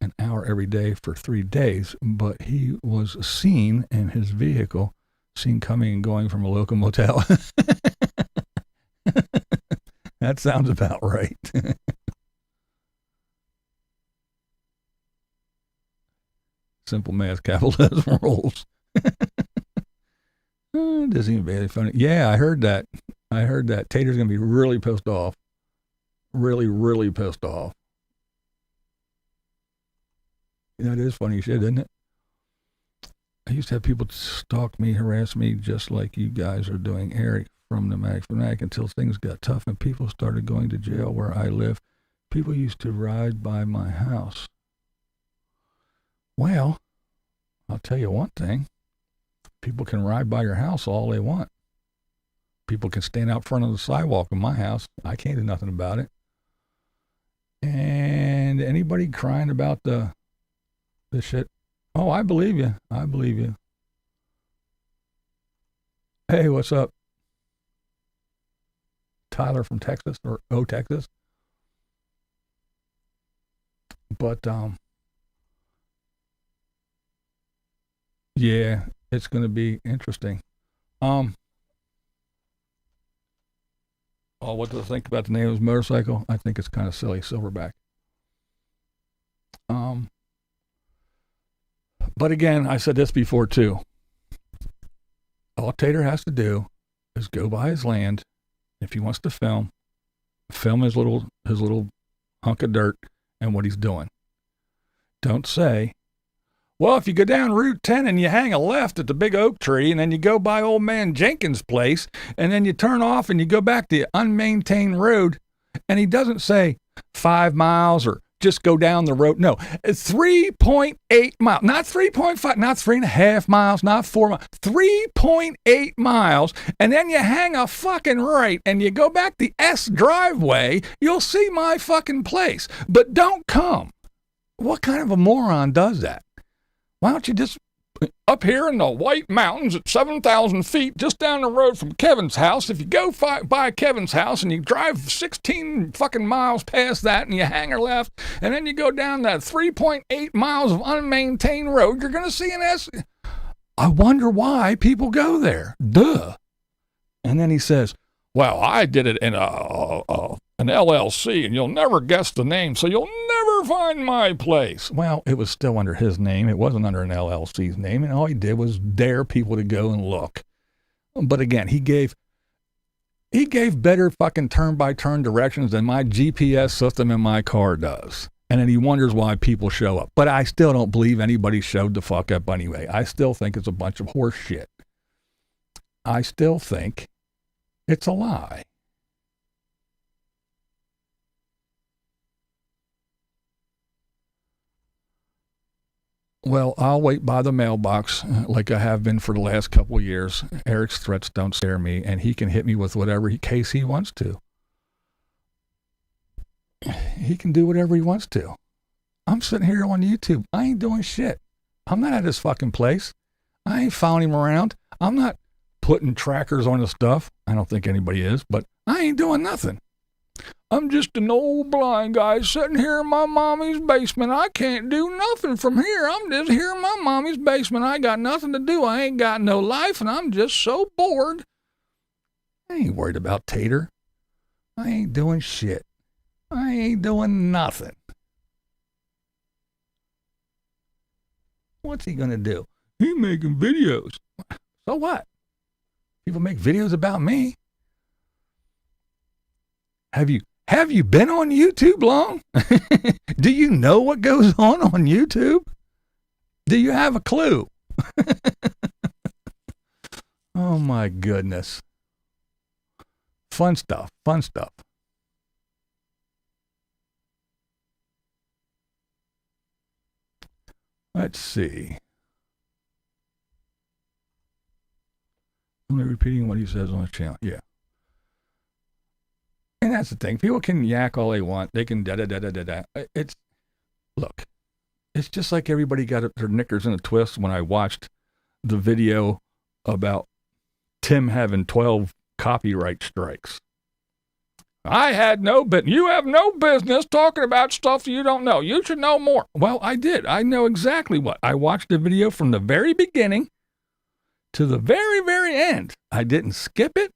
S3: an hour every day for 3 days. But he was seen in his vehicle, seen coming and going from a local motel. That sounds about right. Simple math, capitalism rules. Doesn't even be funny. Yeah, I heard that. Tater's going to be really pissed off. Really, really pissed off. That is funny shit, isn't it? I used to have people stalk me, harass me, just like you guys are doing, Eric from Nomadic Fanatic, until things got tough and people started going to jail where I live. People used to ride by my house. Well, I'll tell you one thing. People can ride by your house all they want. People can stand out front of the sidewalk in my house. I can't do nothing about it. And anybody crying about the shit, oh, I believe you. Hey, what's up? Tyler from Texas or Texas. But yeah, it's going to be interesting. Oh, what do I think about the name of his motorcycle? I think it's kind of silly, Silverback. But again, I said this before too. All Tater has to do is go by his land. If he wants to film his little hunk of dirt and what he's doing. Don't say, well, if you go down Route 10 and you hang a left at the big oak tree and then you go by old man Jenkins' place and then you turn off and you go back to the unmaintained road, and he doesn't say 5 miles or just go down the road. No, it's 3.8 miles, not 3.5, not 3.5 miles, not 4 miles, 3.8 miles. And then you hang a fucking right and you go back the S driveway, you'll see my fucking place. But don't come. What kind of a moron does that? Why don't you just up here in the White Mountains at 7,000 feet, just down the road from Kevin's house, if you go by Kevin's house and you drive 16 fucking miles past that and you hang a left, and then you go down that 3.8 miles of unmaintained road, you're going to see an S. I wonder why people go there. Duh. And then he says, well, I did it in an LLC, and you'll never guess the name, so you'll never find my place. Well, it was still under his name. It wasn't under an LLC's name, and all he did was dare people to go and look. But again, he gave better fucking turn-by-turn directions than my GPS system in my car does. And then he wonders why people show up. But I still don't believe anybody showed the fuck up anyway. I still think it's a bunch of horse shit. I still think it's a lie. Well, I'll wait by the mailbox like I have been for the last couple of years. Eric's threats don't scare me, and he can hit me with whatever case he wants to. He can do whatever he wants to. I'm sitting here on YouTube. I ain't doing shit. I'm not at his fucking place. I ain't following him around. I'm not putting trackers on his stuff. I don't think anybody is, but I ain't doing nothing. I'm just an old blind guy sitting here in my mommy's basement. I can't do nothing from here. I'm just here in my mommy's basement. I got nothing to do. I ain't got no life, and I'm just so bored. I ain't worried about Tater. I ain't doing shit. I ain't doing nothing. What's he gonna do? He making videos. So what? People make videos about me. Have you been on YouTube long? Do you know what goes on YouTube? Do you have a clue? Oh my goodness. Fun stuff. Let's see. Only repeating what he says on the channel. Yeah. And that's the thing. People can yak all they want. They can da-da-da-da-da-da. Look, it's just like everybody got their knickers in a twist when I watched the video about Tim having 12 copyright strikes. I had no business. You have no business talking about stuff you don't know. You should know more. Well, I did. I know exactly what. I watched the video from the very beginning to the very, very end. I didn't skip it.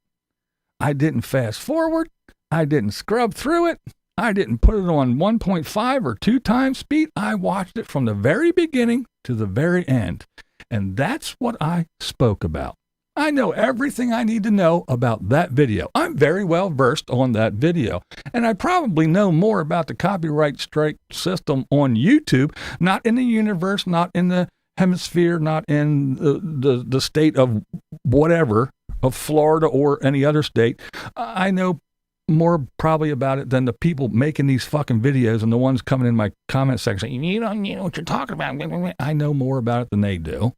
S3: I didn't fast forward. I didn't scrub through it. I didn't put it on 1.5 or 2 times speed. I watched it from the very beginning to the very end. And that's what I spoke about. I know everything I need to know about that video. I'm very well versed on that video. And I probably know more about the copyright strike system on YouTube, not in the universe, not in the hemisphere, not in the state of whatever, of Florida or any other state. I know more probably about it than the people making these fucking videos and the ones coming in my comment section saying, you don't know what you're talking about. I know more about it than they do.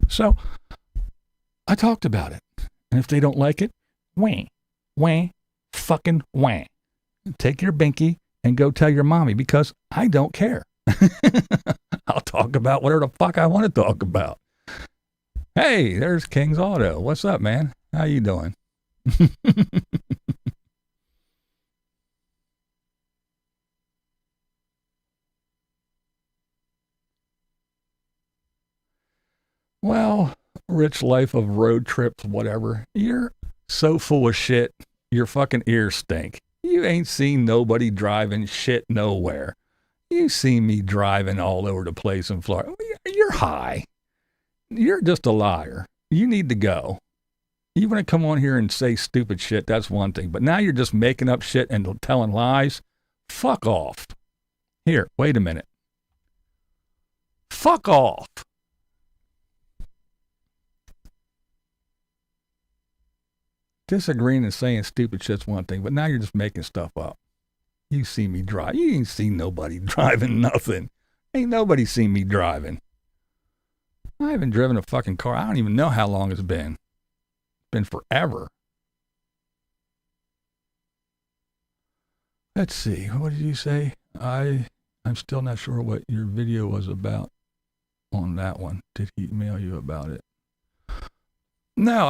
S3: So I talked about it. And if they don't like it, fucking wah. Take your binky and go tell your mommy, because I don't care. I'll talk about whatever the fuck I want to talk about. Hey, there's King's Auto. What's up, man? How you doing? Well, rich life of road trips, whatever. You're so full of shit, your fucking ears stink. You ain't seen nobody driving shit nowhere. You see me driving all over the place in Florida. You're high. You're just a liar. You need to go. You want to come on here and say stupid shit, that's one thing. But now you're just making up shit and telling lies. Fuck off. Here, wait a minute. Fuck off. Disagreeing and saying stupid shit's one thing, but now you're just making stuff up. You see me drive. You ain't seen nobody driving nothing. Ain't nobody seen me driving. I haven't driven a fucking car. I don't even know how long it's been. It's been forever. Let's see. What did you say? I'm still not sure what your video was about on that one. Did he email you about it? No,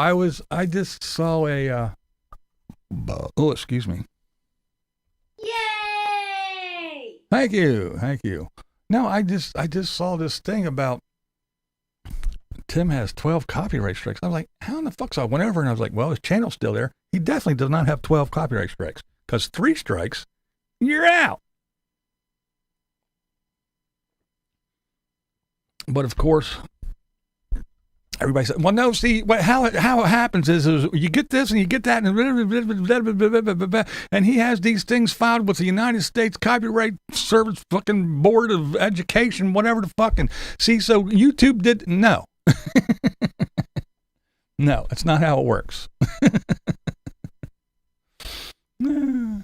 S3: I just saw a, oh, excuse me.
S4: Yay!
S3: Thank you. No, I just saw this thing about Tim has 12 copyright strikes. I was like, how in the fuck? So I went over and I was like, well, his channel's still there. He definitely does not have 12 copyright strikes, because 3 strikes, you're out. But of course, everybody said, well, no, see, how it happens is you get this and you get that, and he has these things filed with the United States Copyright Service fucking Board of Education, whatever the fucking. See, so YouTube did, no. No, that's not how it works. No,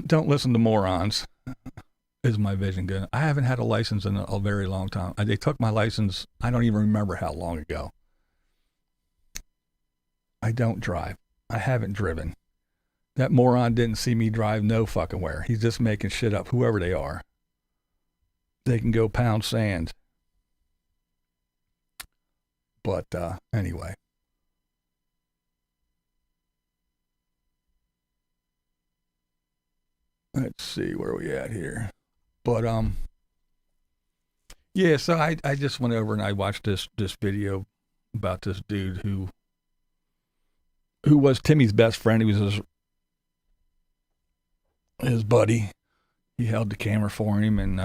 S3: don't listen to morons. Is my vision good? I haven't had a license in a very long time. They took my license, I don't even remember how long ago. I don't drive. I haven't driven. That moron didn't see me drive no fucking where. He's just making shit up, whoever they are. They can go pound sand. But anyway. Let's see where we at here. But yeah, so I just went over and I watched this video about this dude who was Timmy's best friend. He was his buddy. He held the camera for him and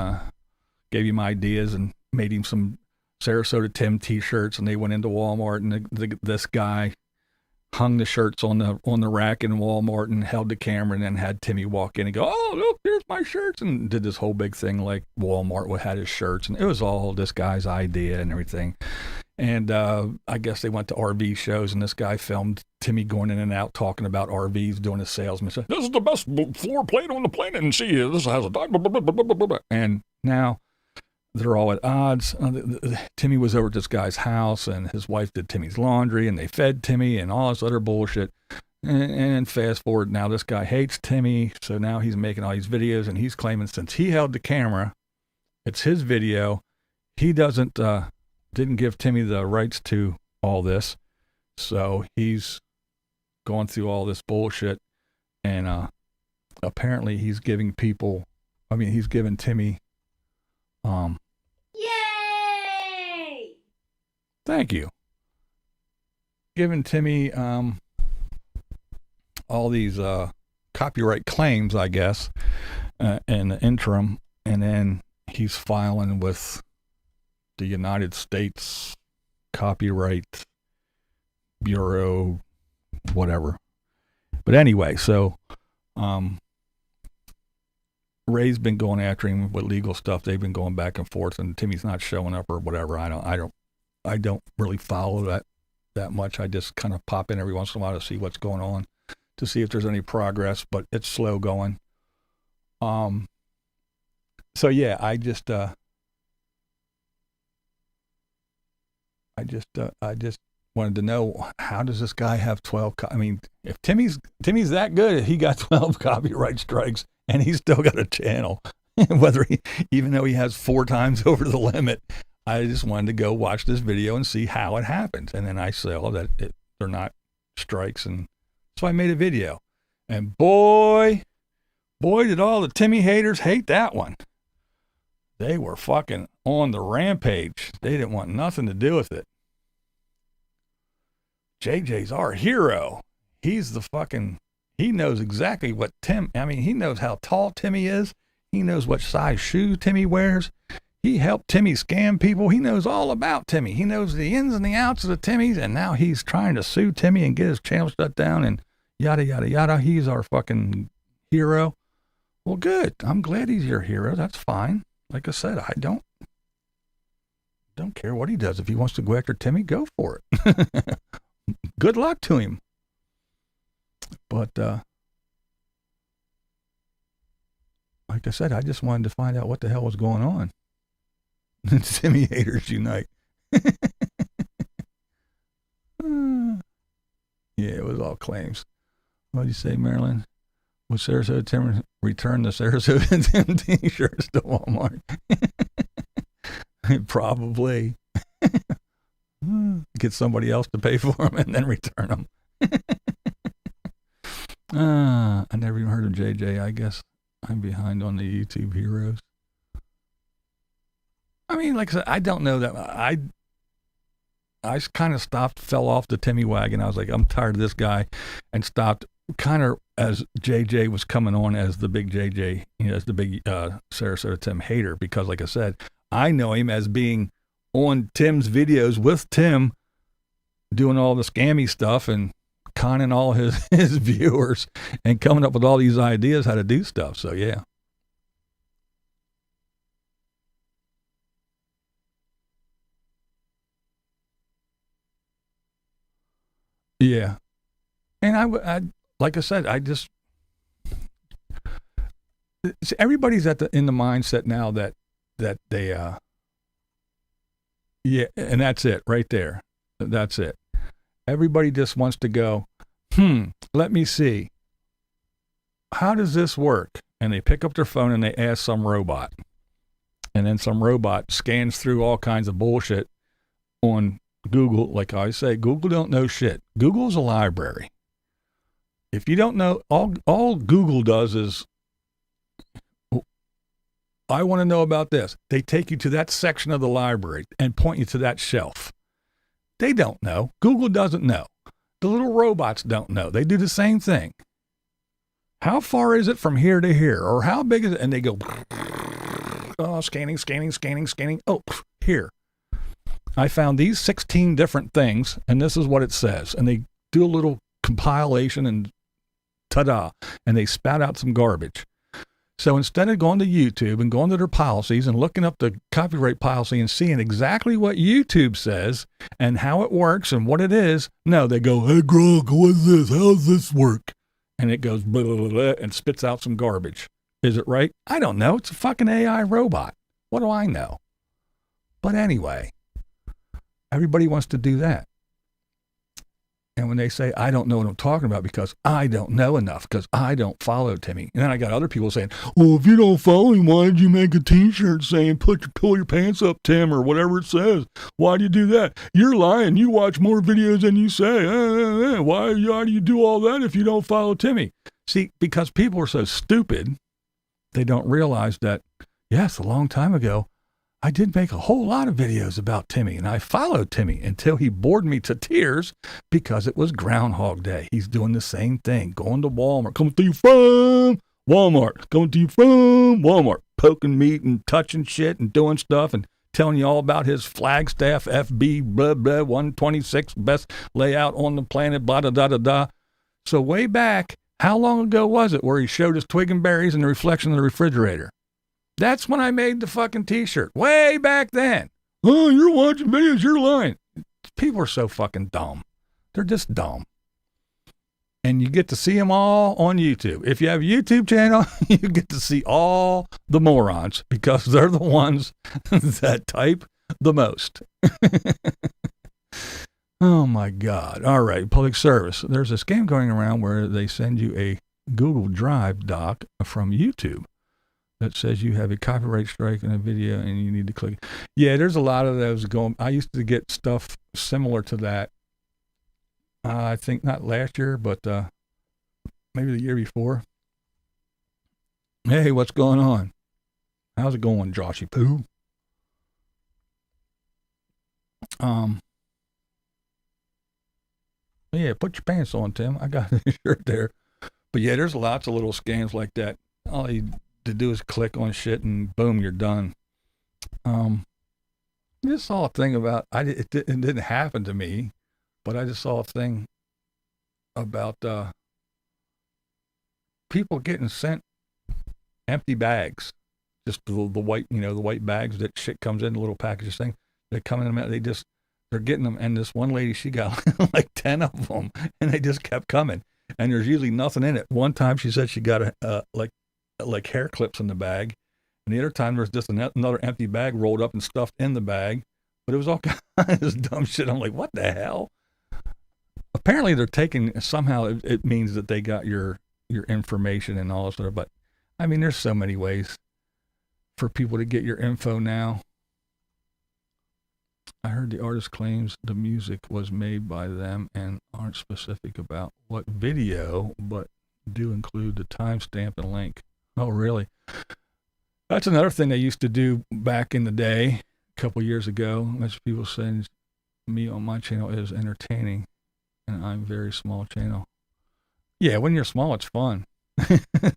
S3: gave him ideas and made him some Sarasota Tim t-shirts, and they went into Walmart, and this guy hung the shirts on the rack in Walmart and held the camera, and then had Timmy walk in and go, oh, look, here's my shirts, and did this whole big thing like Walmart had his shirts, and it was all this guy's idea and everything. And I guess they went to RV shows, and this guy filmed Timmy going in and out talking about RVs, doing a salesman. This is the best floor plate on the planet, and see, this has a... And now they're all at odds. Timmy was over at this guy's house, and his wife did Timmy's laundry, and they fed Timmy and all this other bullshit. And fast forward, now this guy hates Timmy, so now he's making all these videos, and he's claiming since he held the camera, it's his video. He didn't give Timmy the rights to all this, so he's going through all this bullshit, and apparently he's giving Timmy
S4: Yay!
S3: Thank you. Giving Timmy all these copyright claims, I guess, in the interim, and then he's filing with the United States Copyright Bureau, whatever. But anyway, so Ray's been going after him with legal stuff. They've been going back and forth, and Timmy's not showing up or whatever. I don't really follow that much. I just kind of pop in every once in a while to see what's going on, to see if there's any progress, but it's slow going. So yeah, I just wanted to know, how does this guy have 12? I mean, if Timmy's that good, he got 12 copyright strikes, and he's still got a channel. Whether even though he has 4 times over the limit, I just wanted to go watch this video and see how it happened. And then I saw that they're not strikes. And so I made a video. And boy, did all the Timmy haters hate that one. They were fucking on the rampage. They didn't want nothing to do with it. JJ's our hero. He's the fucking, he knows exactly what he knows how tall Timmy is. He knows what size shoe Timmy wears. He helped Timmy scam people. He knows all about Timmy. He knows the ins and the outs of the Timmys, and now he's trying to sue Timmy and get his channel shut down and yada, yada, yada. He's our fucking hero. Well, good. I'm glad he's your hero. That's fine. Like I said, I don't care what he does. If he wants to go after Timmy, go for it. Good luck to him. But, like I said, I just wanted to find out what the hell was going on. Timmy haters unite. Yeah, it was all claims. What did you say, Marilyn? Would Sarasota Tim return the Sarasota Tim t-shirts to Walmart? Probably. Get somebody else to pay for them and then return them. I never even heard of JJ. I guess I'm behind on the YouTube heroes. I mean, like I said, I don't know that I kind of fell off the Timmy wagon. I was like, I'm tired of this guy, and stopped kind of as JJ was coming on as the big JJ, as the big Sarasota Tim hater, because like I said, I know him as being on Tim's videos with Tim doing all the scammy stuff and conning all his viewers and coming up with all these ideas how to do stuff. So yeah. Yeah. And I like I said, everybody's in the mindset now that they, yeah, and that's it right there. That's it. Everybody just wants to go, let me see. How does this work? And they pick up their phone and they ask some robot. And then some robot scans through all kinds of bullshit on Google. Like I say, Google don't know shit. Google's a library. If you don't know, all Google does is, I want to know about this. They take you to that section of the library and point you to that shelf. They don't know. Google doesn't know. The little robots don't know. They do the same thing. How far is it from here to here? Or how big is it? And they go, oh, scanning. Oh, here. I found these 16 different things, and this is what it says. And they do a little compilation and ta-da, and they spout out some garbage. So instead of going to YouTube and going to their policies and looking up the copyright policy and seeing exactly what YouTube says and how it works and what it is, no, they go, hey, Gronk, what's this? How does this work? And it goes blah, blah, blah, and spits out some garbage. Is it right? I don't know. It's a fucking AI robot. What do I know? But anyway, everybody wants to do that. And when they say, I don't know what I'm talking about because I don't know enough, because I don't follow Timmy. And then I got other people saying, well, if you don't follow him, why did you make a t-shirt saying, pull your pants up, Tim, or whatever it says? Why do you do that? You're lying. You watch more videos than you say. Why do you do all that if you don't follow Timmy? See, because people are so stupid, they don't realize that, yes, a long time ago, I did make a whole lot of videos about Timmy, and I followed Timmy until he bored me to tears because it was Groundhog Day. He's doing the same thing, going to Walmart, coming to you from Walmart, going to you from Walmart, poking meat and touching shit and doing stuff and telling you all about his Flagstaff FB, blah, blah, 126, best layout on the planet, blah, da, da, da, da. So way back, how long ago was it where he showed us twig and berries in the reflection of the refrigerator? That's when I made the fucking t-shirt. Way back then. Oh, you're watching videos, you're lying. People are so fucking dumb. They're just dumb. And you get to see them all on YouTube. If you have a YouTube channel, you get to see all the morons because they're the ones that type the most. Oh my God. All right. Public service. There's a scam going around where they send you a Google Drive doc from YouTube. that says you have a copyright strike in a video and you need to click. Yeah, there's a lot of those going. I used to get stuff similar to that. I think not last year, but maybe the year before. Hey, what's going on? How's it going, Joshy Poo? Yeah, put your pants on, Tim. I got a shirt there. But yeah, there's lots of little scams like that. All you to do is click on shit and boom, you're done. I just saw a thing about, it didn't happen to me, but I just saw a thing about people getting sent empty bags. Just the white, the white bags that shit comes in, the little packages thing. They come in, they're getting them. And this one lady, she got like 10 of them and they just kept coming. And there's usually nothing in it. One time she said she got like hair clips in the bag. And the other time there's just another empty bag rolled up and stuffed in the bag. But it was all kinds of dumb shit. I'm like, what the hell? Apparently they're taking, somehow it means that they got your information and all this stuff. But I mean, there's so many ways for people to get your info now. I heard the artist claims the music was made by them and aren't specific about what video, but do include the timestamp and link. Oh, really? That's another thing they used to do back in the day, a couple years ago. As people saying, me on my channel is entertaining, and I'm a very small channel. Yeah, when you're small, it's fun.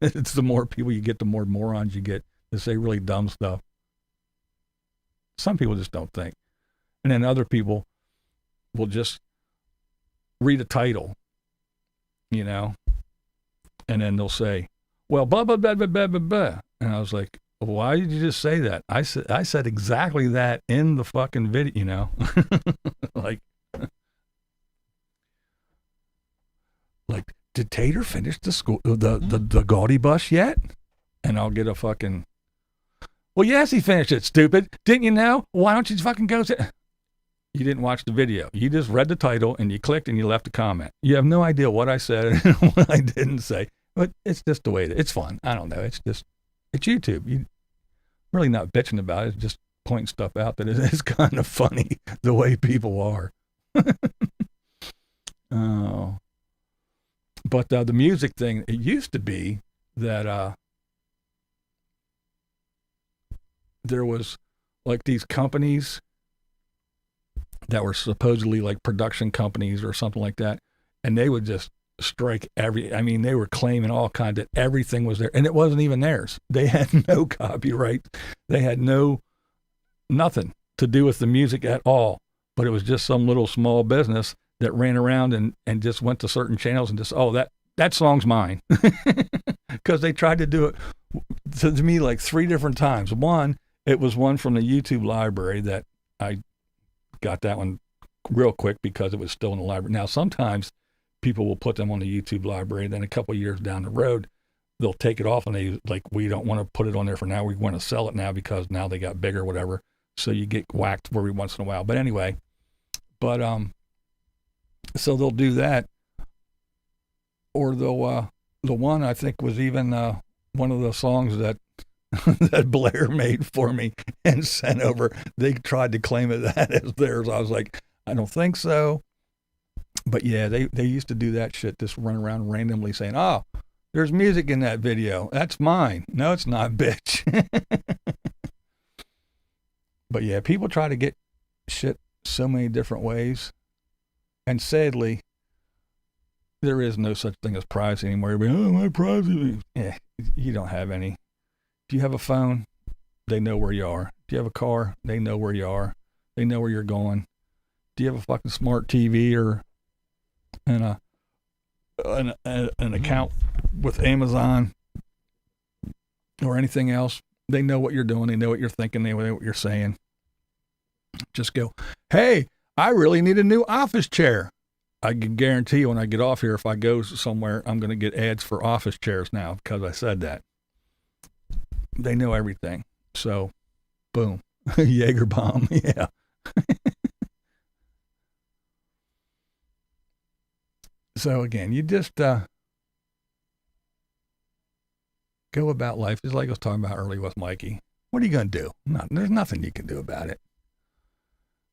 S3: It's the more people you get, the more morons you get to say really dumb stuff. Some people just don't think. And then other people will just read a title, and then they'll say, well, blah, blah, blah, blah, blah, blah, blah. And I was like, why did you just say that? I said exactly that in the fucking video, like, did Tater finish the Gaudi bus yet? And I'll get a fucking, well, yes, he finished it, stupid. Didn't you know? Why don't you fucking go to... You didn't watch the video. You just read the title and you clicked and you left a comment. You have no idea what I said and what I didn't say. But it's just the way it's fun. I don't know. It's YouTube. You're really not bitching about it. It's just pointing stuff out that it's kind of funny the way people are. Oh. But the music thing, it used to be that there was like these companies that were supposedly like production companies or something like that. And they would just strike they were claiming all kinds that everything was there and it wasn't even theirs. They had no copyright. They had nothing to do with the music at all, but it was just some little small business that ran around and just went to certain channels and just, that song's mine. Cause they tried to do it to me like 3 different times. One, it was one from the YouTube library that I got that one real quick because it was still in the library. Now, sometimes people will put them on the YouTube library. Then a couple of years down the road, they'll take it off and they like, we don't want to put it on there for now. We want to sell it now because now they got bigger or whatever. So you get whacked every once in a while. But anyway, so they'll do that. Or they'll, the one I think was even one of the songs that that Blair made for me and sent over. They tried to claim it that as theirs. I was like, I don't think so. But yeah, they used to do that shit, just run around randomly saying, oh, there's music in that video. That's mine. No, it's not, bitch. But yeah, people try to get shit so many different ways. And sadly, there is no such thing as privacy anymore. Everybody, oh, my privacy. Yeah, you don't have any. If you have a phone, they know where you are. If you have a car, they know where you are. They know where you're going. Do you have a fucking smart TV or an account with Amazon or anything else? They know what you're doing. They know what you're thinking. They know what you're saying. Just go, hey, I really need a new office chair. I can guarantee you when I get off here, if I go somewhere, I'm going to get ads for office chairs now because I said that. They know everything. So, boom. Jaeger bomb. Yeah. So again, you just Go about life. It's like I was talking about earlier with Mikey. What are you going to do? There's nothing you can do about it.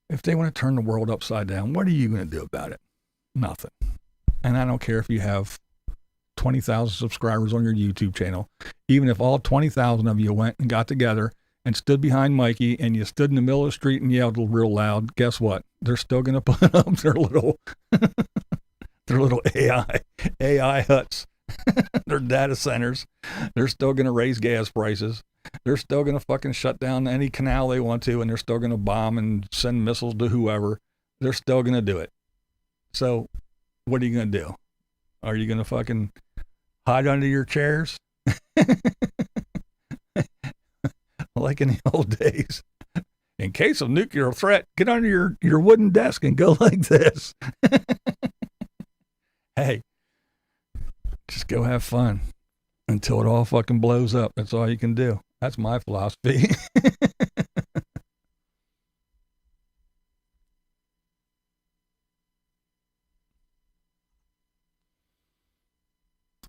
S3: If they want to turn the world upside down, what are you going to do about it? Nothing. And I don't care if you have 20,000 subscribers on your YouTube channel. Even if all 20,000 of you went and got together and stood behind Mikey and you stood in the middle of the street and yelled real loud, guess what? They're still going to put up their little AI huts, their data centers. They're still going to raise gas prices. They're still going to fucking shut down any canal they want to, and they're still going to bomb and send missiles to whoever. They're still going to do it. So what are you going to do? Are you going to fucking hide under your chairs? Like in the old days. In case of nuclear threat, get under your wooden desk and go like this. Hey, just go have fun until it all fucking blows up. That's all you can do. That's my philosophy.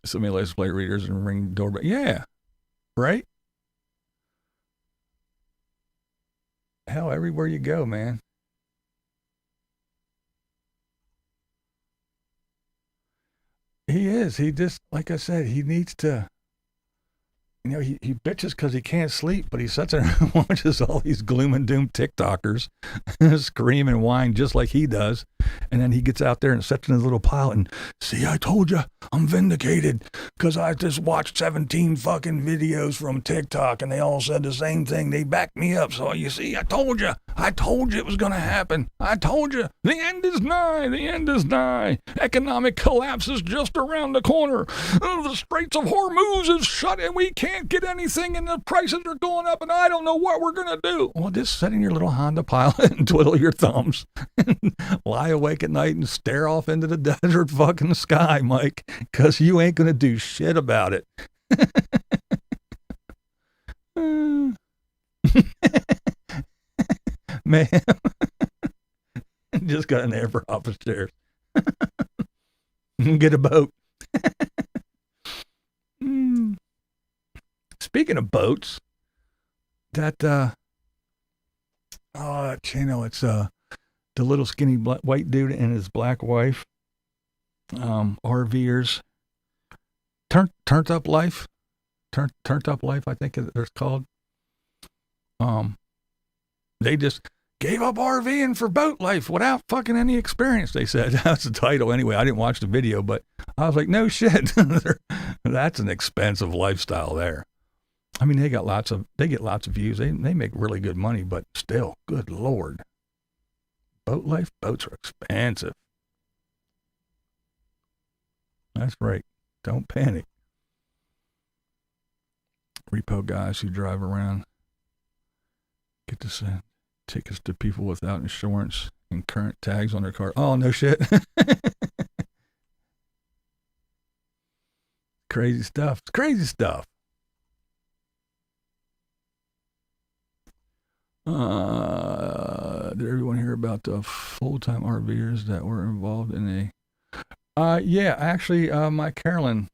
S3: Somebody likes to play readers and ring doorbell. Yeah, right? Hell, everywhere you go, man. He is. He just, like I said, he needs to, he bitches because he can't sleep, but he sits there and watches all these gloom and doom TikTokers scream and whine just like he does. And then he gets out there and sits in his little pile and, see, I told you, I'm vindicated because I just watched 17 fucking videos from TikTok and they all said the same thing. They backed me up. So you see, I told you it was going to happen. I told you the end is nigh. The end is nigh. Economic collapse is just around the corner. The Straits of Hormuz is shut and we can't get anything and the prices are going up and I don't know what we're going to do. Well, just sit in your little Honda Pilot and twiddle your thumbs and lie awake at night and stare off into the desert fucking sky, Mike, because you ain't going to do shit about it. Man, just got an air for office chairs. Get a boat. Speaking of boats, that channel, it's the little skinny white dude and his black wife, RVers, turned up life, I think it's called. They just gave up RVing for boat life without fucking any experience, they said. That's the title anyway. I didn't watch the video, but I was like, no shit. That's an expensive lifestyle there. I mean, they get lots of views. They make really good money, but still, good Lord. Boat life, boats are expensive. That's right. Don't panic. Repo guys who drive around get to send tickets to people without insurance and current tags on their car. Oh, no shit. Crazy stuff. It's crazy stuff. Did everyone hear about the full-time RVers that were involved in a... yeah, actually, my Carolyn,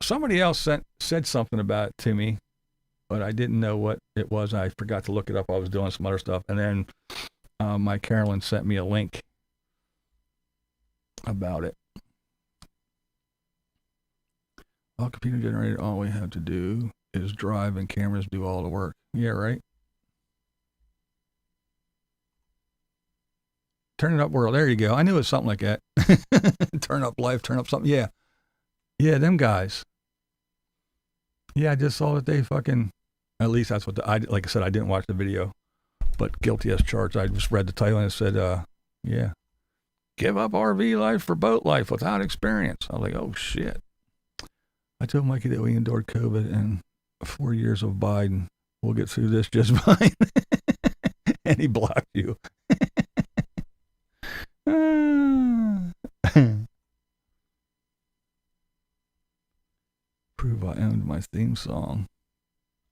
S3: somebody else said something about it to me, but I didn't know what it was. I forgot to look it up. I was doing some other stuff. And then my Carolyn sent me a link about it. All computer generated, all we have to do is drive and cameras do all the work. Yeah, right? Turn it up world. There you go. I knew it was something like that. Turn up life, turn up something. Yeah. Yeah, them guys. Yeah, I just saw that they fucking, at least that's what like I said, I didn't watch the video, but guilty as charged. I just read the title and it said, yeah, give up RV life for boat life without experience. I was like, oh shit. I told Mikey that we endured COVID and 4 years of Biden. We'll get through this just fine. And he blocked you. Prove I owned my theme song.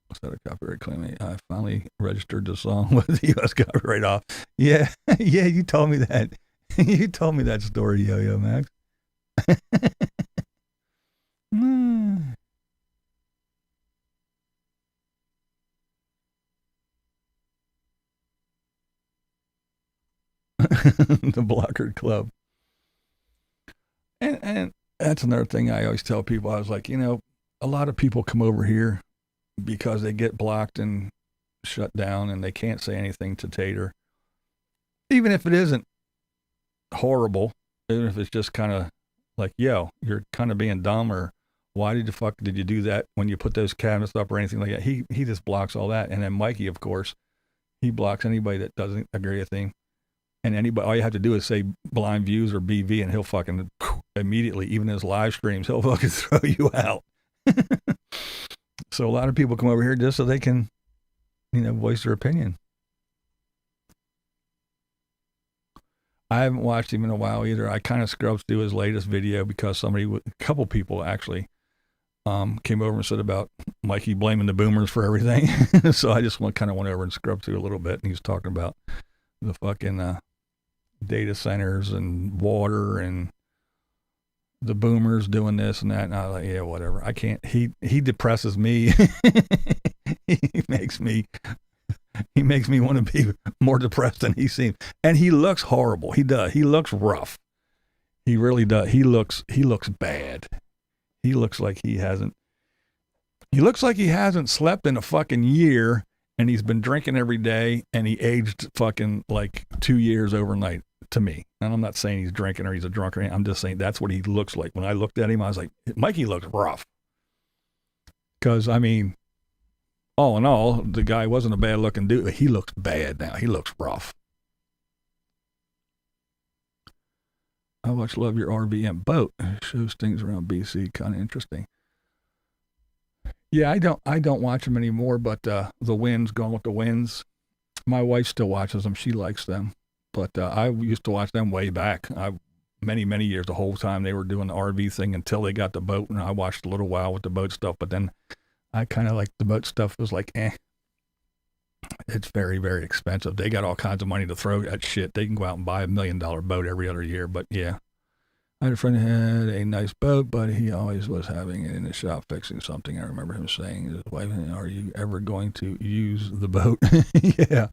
S3: Was that a copyright claim? I finally registered the song with the U.S. Copyright Office. Yeah, yeah, you told me that. You told me that story, Yo-Yo Max. the Blocker Club. And that's another thing I always tell people. I was like, a lot of people come over here because they get blocked and shut down and they can't say anything to Tater. Even if it isn't horrible, even if it's just kind of like, yo, you're kind of being dumb, or why did you do that when you put those cabinets up or anything like that? He just blocks all that. And then Mikey, of course, he blocks anybody that doesn't agree with him. And anybody, all you have to do is say BlindViews or BV, and he'll fucking immediately, even his live streams, he'll fucking throw you out. So a lot of people come over here just so they can, voice their opinion. I haven't watched him in a while either. I kind of scrubbed through his latest video because a couple people actually came over and said about Mikey blaming the boomers for everything. So I just went over and scrubbed through a little bit, and he was talking about the fucking data centers and water and the boomers doing this and that. And I was like, yeah, whatever. I can't. He depresses me. He makes me want to be more depressed than he seems. And he looks horrible. He does. He looks rough. He really does. He looks bad. He looks like he hasn't slept in a fucking year, and he's been drinking every day, and he aged fucking like 2 years overnight to me. And I'm not saying he's drinking or he's a drunk or anything. I'm just saying that's what he looks like. When I looked at him, I was like, Mikey looks rough. Because, all in all, the guy wasn't a bad looking dude. He looks bad now. He looks rough. I watch Love Your RV and Boat. It shows things around BC. Kind of interesting. Yeah, I don't watch them anymore, but the Winds, Gone with the Winds. My wife still watches them. She likes them. But I used to watch them way back. Many, many years, the whole time they were doing the RV thing until they got the boat. And I watched a little while with the boat stuff, but then I kind of like the boat stuff. It was like, it's very, very expensive. They got all kinds of money to throw at shit. They can go out and buy $1 million boat every other year. But yeah, I had a friend who had a nice boat, but he always was having it in the shop fixing something. I remember him saying to his wife, are you ever going to use the boat? Yeah.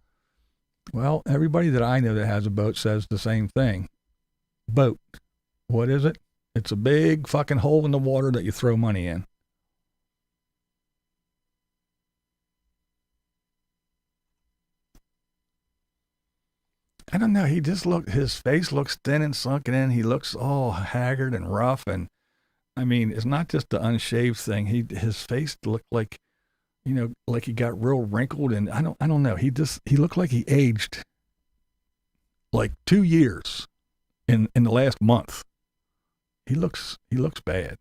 S3: Well, everybody that I know that has a boat says the same thing. Boat. What is it? It's a big fucking hole in the water that you throw money in. I don't know. His face looks thin and sunken in. He looks all haggard and rough. And I mean, it's not just the unshaved thing. His face looked like, like he got real wrinkled, and I don't know. He looked like he aged like 2 years in the last month. He looks bad.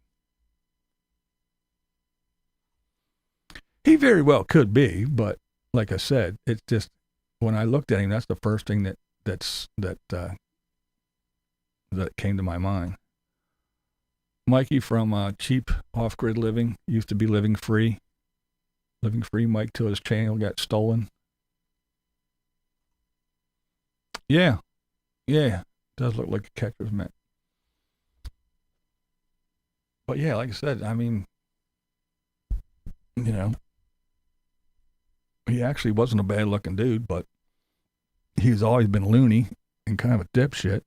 S3: He very well could be, but like I said, it's just when I looked at him, that's the first thing that came to my mind. Mikey from Cheap Off-Grid Living used to be Living Free. Living Free Mike till his channel got stolen. Yeah. Does look like a catcher's mitt. But yeah, like I said, I mean, he actually wasn't a bad looking dude, but he's always been loony and kind of a dipshit.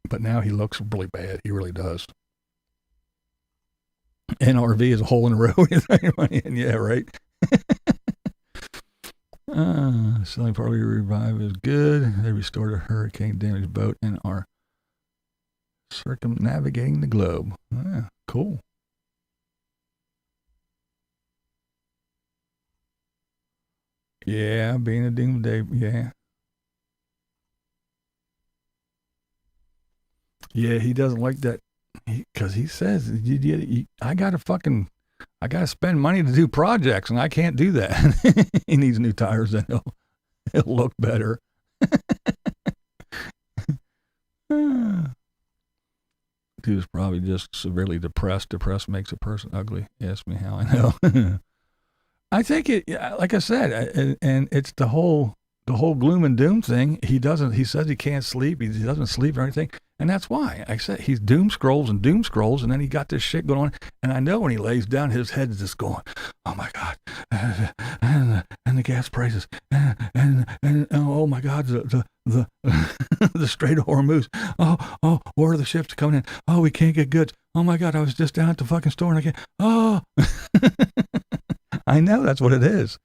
S3: But now he looks really bad. He really does. NRV is a hole in the road. Yeah, right. Selling Partly Revive is good. They restored a hurricane damaged boat and are circumnavigating the globe. Yeah, cool. Yeah, being a doomsday. Yeah. Yeah, he doesn't like that. Because he says, I gotta spend money to do projects, and I can't do that. He needs new tires, and he'll look better. Dude's probably just severely depressed. Depressed makes a person ugly. Ask me how I know. I think it, like I said, and it's the whole gloom and doom thing. He says he can't sleep. He doesn't sleep or anything. And that's why I said he's doom scrolls, and then he got this shit going on. And I know when he lays down, his head is just going, oh my God. And and the gas prices, and oh my God, the the Strait of Hormuz. Oh, where are the ships coming in? Oh, we can't get goods. Oh my God, I was just down at the fucking store and I can't. Oh, I know that's what it is,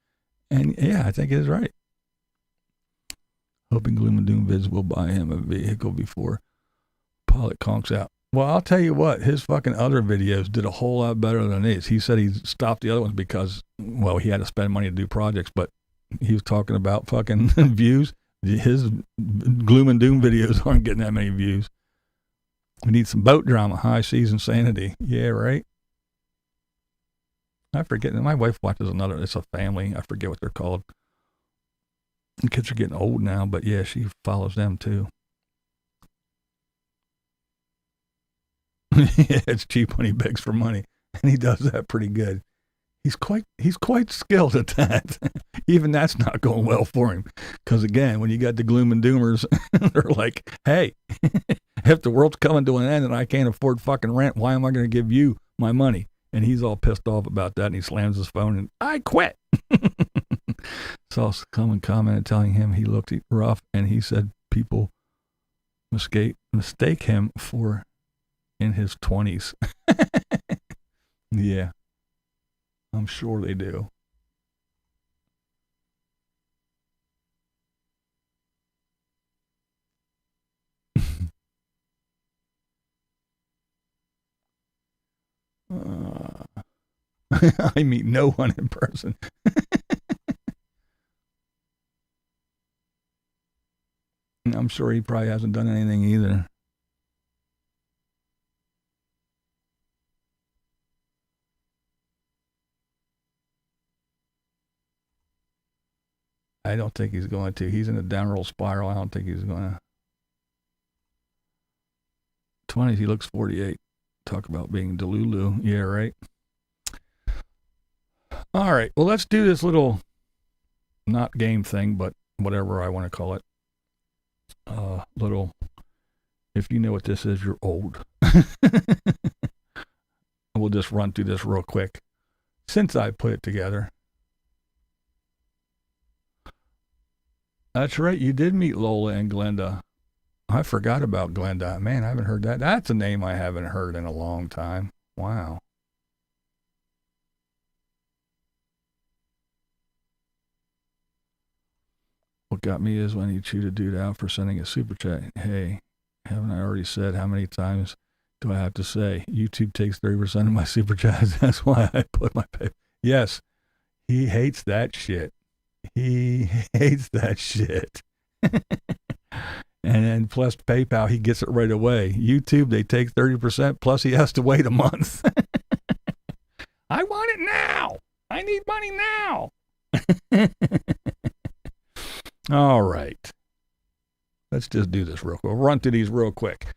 S3: and yeah, I think it is right. Hoping Gloom and Doom Vids will buy him a vehicle before Pilot conks out. Well, I'll tell you what, his fucking other videos did a whole lot better than these. He said he stopped the other ones because, well, he had to spend money to do projects, but he was talking about fucking views. His Gloom and Doom videos aren't getting that many views. We need some boat drama, high seas insanity. Yeah, right? I forget. My wife watches another, it's a family. I forget what they're called. The kids are getting old now, but yeah, she follows them too. Yeah, it's cheap when he begs for money, and he does that pretty good. He's quite skilled at that. Even that's not going well for him, because again, when you got the gloom and doomers, they're like, "Hey, if the world's coming to an end and I can't afford fucking rent, why am I going to give you my money?" And he's all pissed off about that, and he slams his phone and I quit. Saw someone commented telling him he looked rough, and he said people mistake him for in his 20s. Yeah, I'm sure they do. I meet no one in person. I'm sure he probably hasn't done anything either. I don't think he's going to. He's in a downward spiral. I don't think he's going to. 20s, he looks 48. Talk about being Delulu. Yeah, right. All right. Well, let's do this little, not game thing, but whatever I want to call it. Little, if you know what this is, you're old. We'll just run through this real quick since I put it together. That's right. You did meet Lola and Glenda. I forgot about Glenda. Man, I haven't heard that. That's a name I haven't heard in a long time. Wow. What got me is when he chewed a dude out for sending a super chat. Hey, haven't I already said how many times do I have to say? YouTube takes 30% of my super chats. That's why I put my pay. Yes, he hates that shit. He hates that shit. And then plus PayPal, he gets it right away. YouTube, they take 30%, plus he has to wait a month. I want it now. I need money now. All right. Let's just do this real quick. We'll run through these real quick.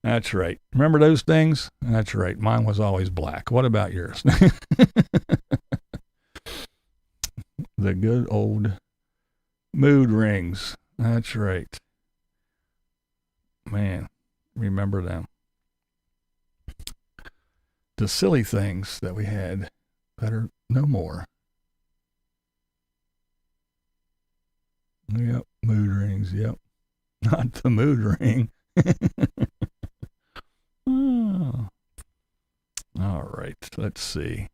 S3: That's right. Remember those things? That's right. Mine was always black. What about yours? The good old mood rings. That's right. Man, remember them. The silly things that we had that are no more. Yep, mood rings, yep. Not the mood ring. Oh. All right, let's see.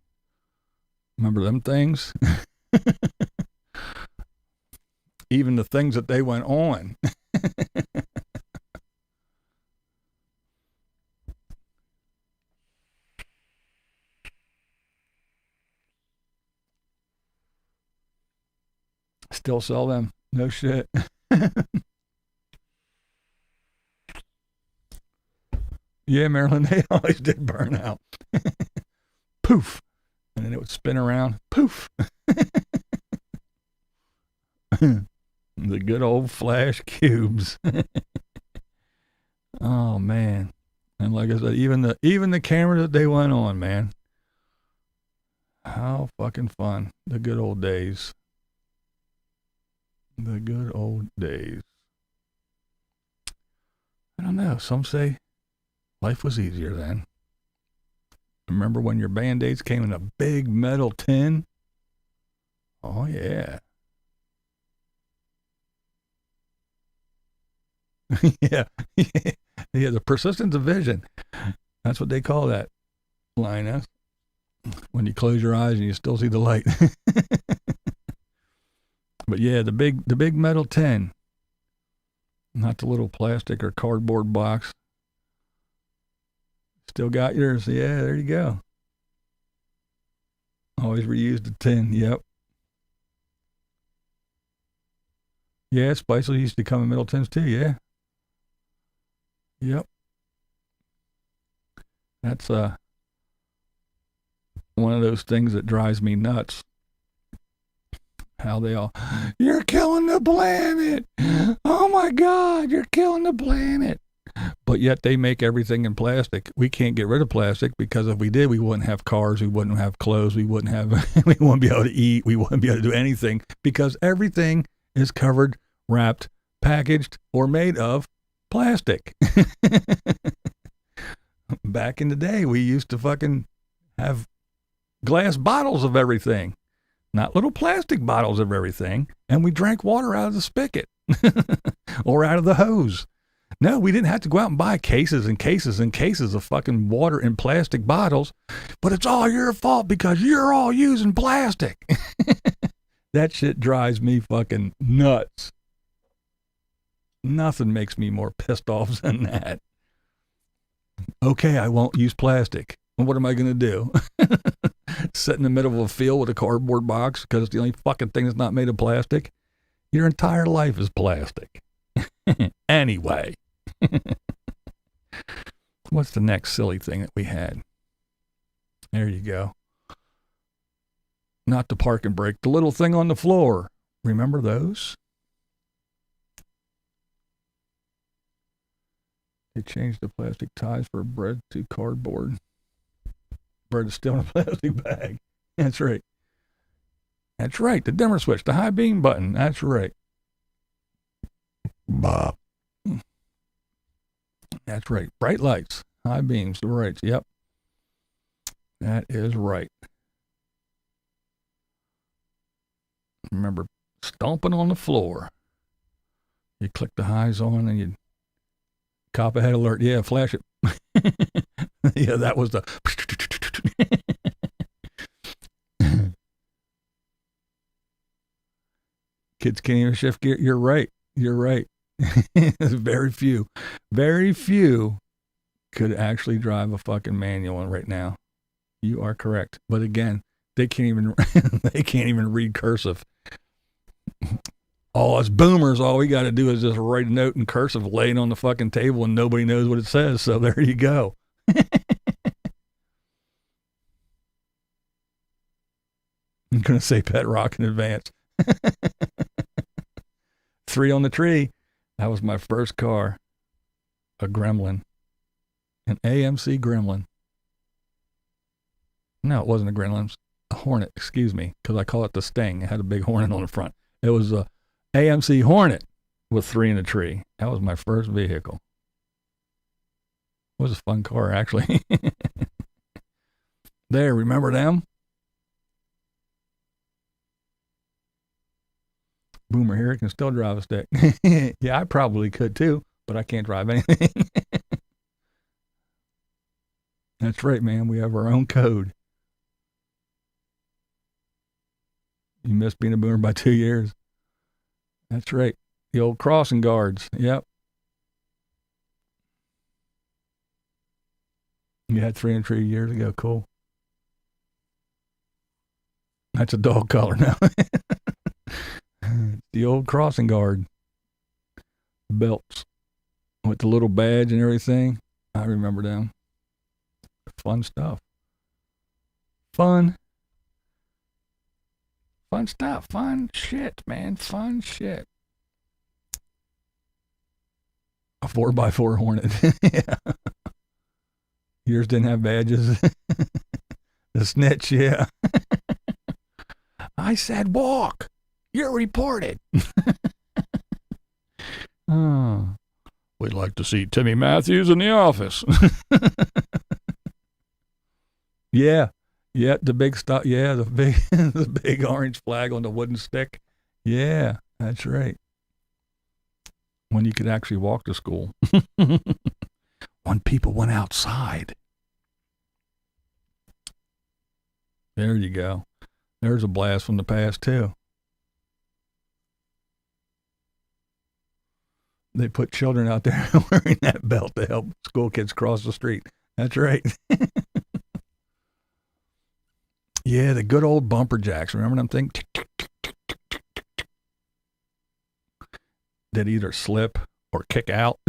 S3: Remember them things? Even the things that they went on. Still sell them. No shit. Yeah, Marilyn, they always did burn out. Poof. And then it would spin around. Poof. The good old flash cubes. Oh, man. And like I said, even the camera that they went on, man. How fucking fun. The good old days. The good old days. I don't know. Some say life was easier then. Remember when your Band-Aids came in a big metal tin? Oh, yeah. Yeah. Yeah, the persistence of vision. That's what they call that, Linus. When you close your eyes and you still see the light. But yeah, the big metal tin. Not the little plastic or cardboard box. Still got yours. Yeah, there you go. Always reuse the tin. Yep. Yeah, Spicer used to come in metal tins too. Yeah. Yep. That's one of those things that drives me nuts. How they all, you're killing the planet. Oh my God, you're killing the planet. But yet they make everything in plastic. We can't get rid of plastic because if we did, we wouldn't have cars, we wouldn't have clothes, we wouldn't we wouldn't be able to eat, we wouldn't be able to do anything because everything is covered, wrapped, packaged, or made of plastic. Back in the day, we used to fucking have glass bottles of everything, not little plastic bottles of everything, and we drank water out of the spigot or out of the hose. No, we didn't have to go out and buy cases and cases and cases of fucking water in plastic bottles, but it's all your fault because you're all using plastic. That shit drives me fucking nuts. Nothing makes me more pissed off than that. Okay, I won't use plastic. Well, what am I going to do? Sit in the middle of a field with a cardboard box because it's the only fucking thing that's not made of plastic? Your entire life is plastic. Anyway. What's the next silly thing that we had? There you go. Not the park and brake, the little thing on the floor. Remember those? They changed the plastic ties for bread to cardboard. Bread is still in a plastic bag. That's right. That's right. The dimmer switch, the high beam button. That's right. Bob. That's right. Bright lights, high beams, the rights. Yep. That is right. Remember stomping on the floor. You click the highs on and you cop ahead alert. Yeah, flash it. Yeah, that was the. Kids can't even shift gear. You're right. You're right. Very few could actually drive a fucking manual right now. You are correct. But again, they can't even read cursive. All us boomers, all we got to do is just write a note in cursive, lay it on the fucking table, and nobody knows what it says. So there you go. I'm going to say pet rock in advance. 3 on the tree. That was my first car. A Gremlin. An AMC Gremlin. No, it wasn't a Gremlin. It was a Hornet, excuse me, because I call it the Sting. It had a big Hornet on the front. It was a AMC Hornet with 3 in the tree. That was my first vehicle. It was a fun car, actually. There, remember them? Boomer here can still drive a stick. Yeah, I probably could too, but I can't drive anything. That's right, man. We have our own code. You missed being a boomer by 2 years. That's right. The old crossing guards. Yep. You had 3 and 3 years ago. Cool. That's a dog collar now. The old crossing guard belts with the little badge and everything. I remember them. Fun stuff. Fun stuff. Fun shit, man. Fun shit. A 4x4 Hornet. Yeah. Yours didn't have badges. The snitch, yeah. I said walk. You're reported. Oh, we'd like to see Timmy Matthews in the office. Yeah. Yeah, the big stuff. Yeah, the big the big orange flag on the wooden stick. Yeah, that's right. When you could actually walk to school. When people went outside. There you go. There's a blast from the past too. They put children out there wearing that belt to help school kids cross the street. That's right. Yeah, the good old bumper jacks. Remember them things? That either slip or kick out.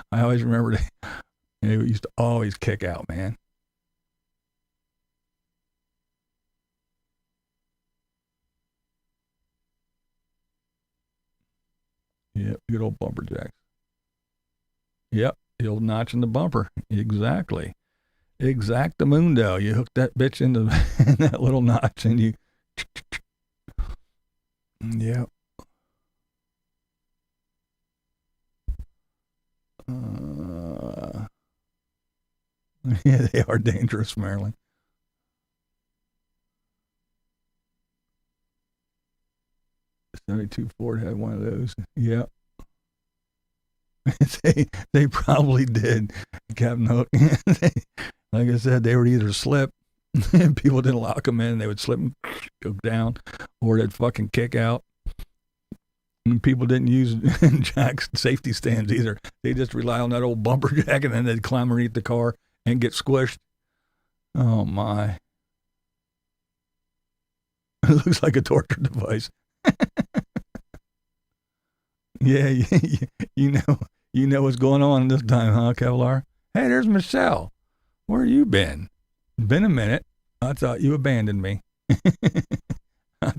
S3: I always remember they used to always kick out, man. Yep, good old bumper jacks. Yep, the old notch in the bumper. Exactly. Exactamundo. You hook that bitch into in that little notch and you. Yep. Yeah, they are dangerous, Marilyn. '72 Ford had one of those. Yep. they probably did, Captain Hook. Like I said, they would either slip, and people didn't lock them in, they would slip and go down, or they'd fucking kick out. And people didn't use jacks safety stands either. They just rely on that old bumper jack, and then they'd climb underneath the car and get squished. Oh my. It looks like a torture device. Yeah, you know what's going on this time, huh, Kevlar? Hey, there's Michelle. Where you been? Been a minute. I thought you abandoned me. I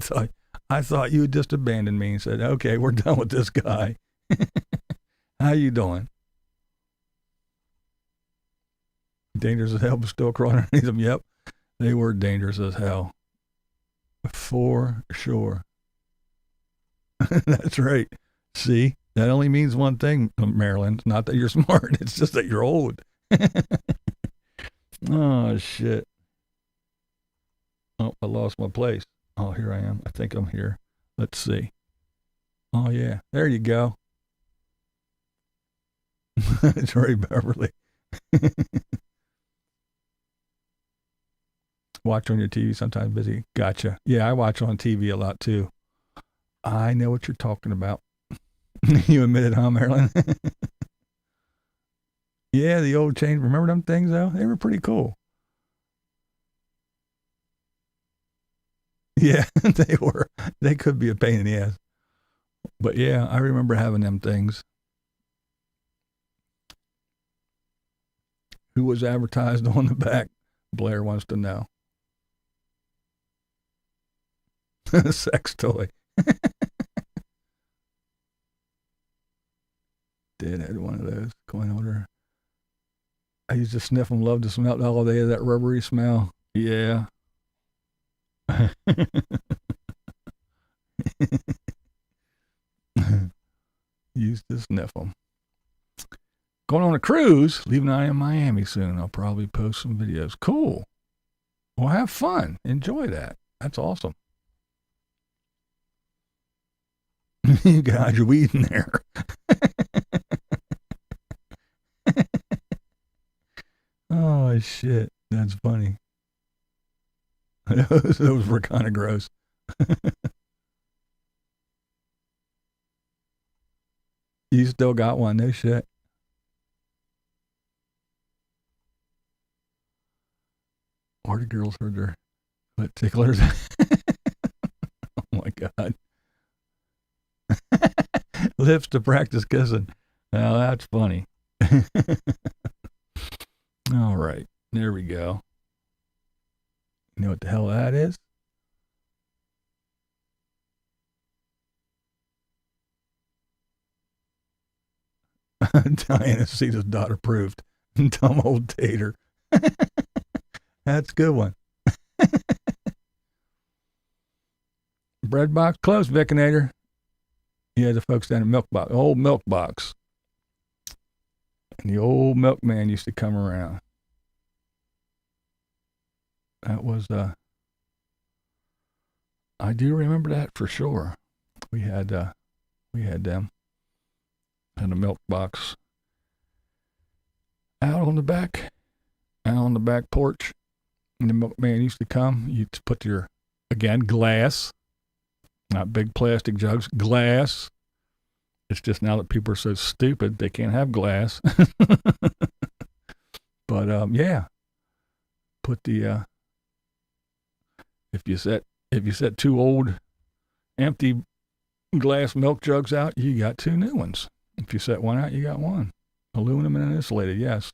S3: thought you had just abandoned me and said, okay, we're done with this guy. How you doing? Dangerous as hell, but still crawling underneath them. Yep, they were dangerous as hell. For sure. That's right. See, that only means one thing, Marilyn. It's not that you're smart. It's just that you're old. Oh, shit. Oh, I lost my place. Oh, here I am. I think I'm here. Let's see. Oh, yeah. There you go. It's Ray Beverly. Watch on your TV, sometimes busy. Gotcha. Yeah, I watch on TV a lot, too. I know what you're talking about. You admit it, huh, Marilyn? Yeah, the old chain. Remember them things, though? They were pretty cool. Yeah, they were. They could be a pain in the ass. But yeah, I remember having them things. Who was advertised on the back? Blair wants to know. Sex toy. Dad had one of those. Coin holder. I used to sniff them, love to smell it all day, that rubbery smell. Yeah. Used to sniff them. Going on a cruise, leaving out in Miami soon. I'll probably post some videos. Cool. Well, have fun. Enjoy that. That's awesome. You can hide your weed in there. Oh, shit. That's funny. Those were kind of gross. You still got one, no shit. Or the girls heard their clit ticklers. Oh my God. Lips to practice kissing. Now that's funny. All right. There we go. You know what the hell that is? Diana sees his daughter proved. Dumb old Tater. That's a good one. Bread box closed, Vicinator. Yeah, the folks down at Milk Box, old Milk Box. And the old milkman used to come around. That was, I do remember that for sure. We had them. Had a milk box out on the back porch. And the milkman used to come. You'd put your, again, glass, not big plastic jugs, glass. It's just now that people are so stupid, they can't have glass. But, yeah, put the, if you set 2 old empty glass milk jugs out, you got 2 new ones. If you set one out, you got one. Aluminum and insulated, yes.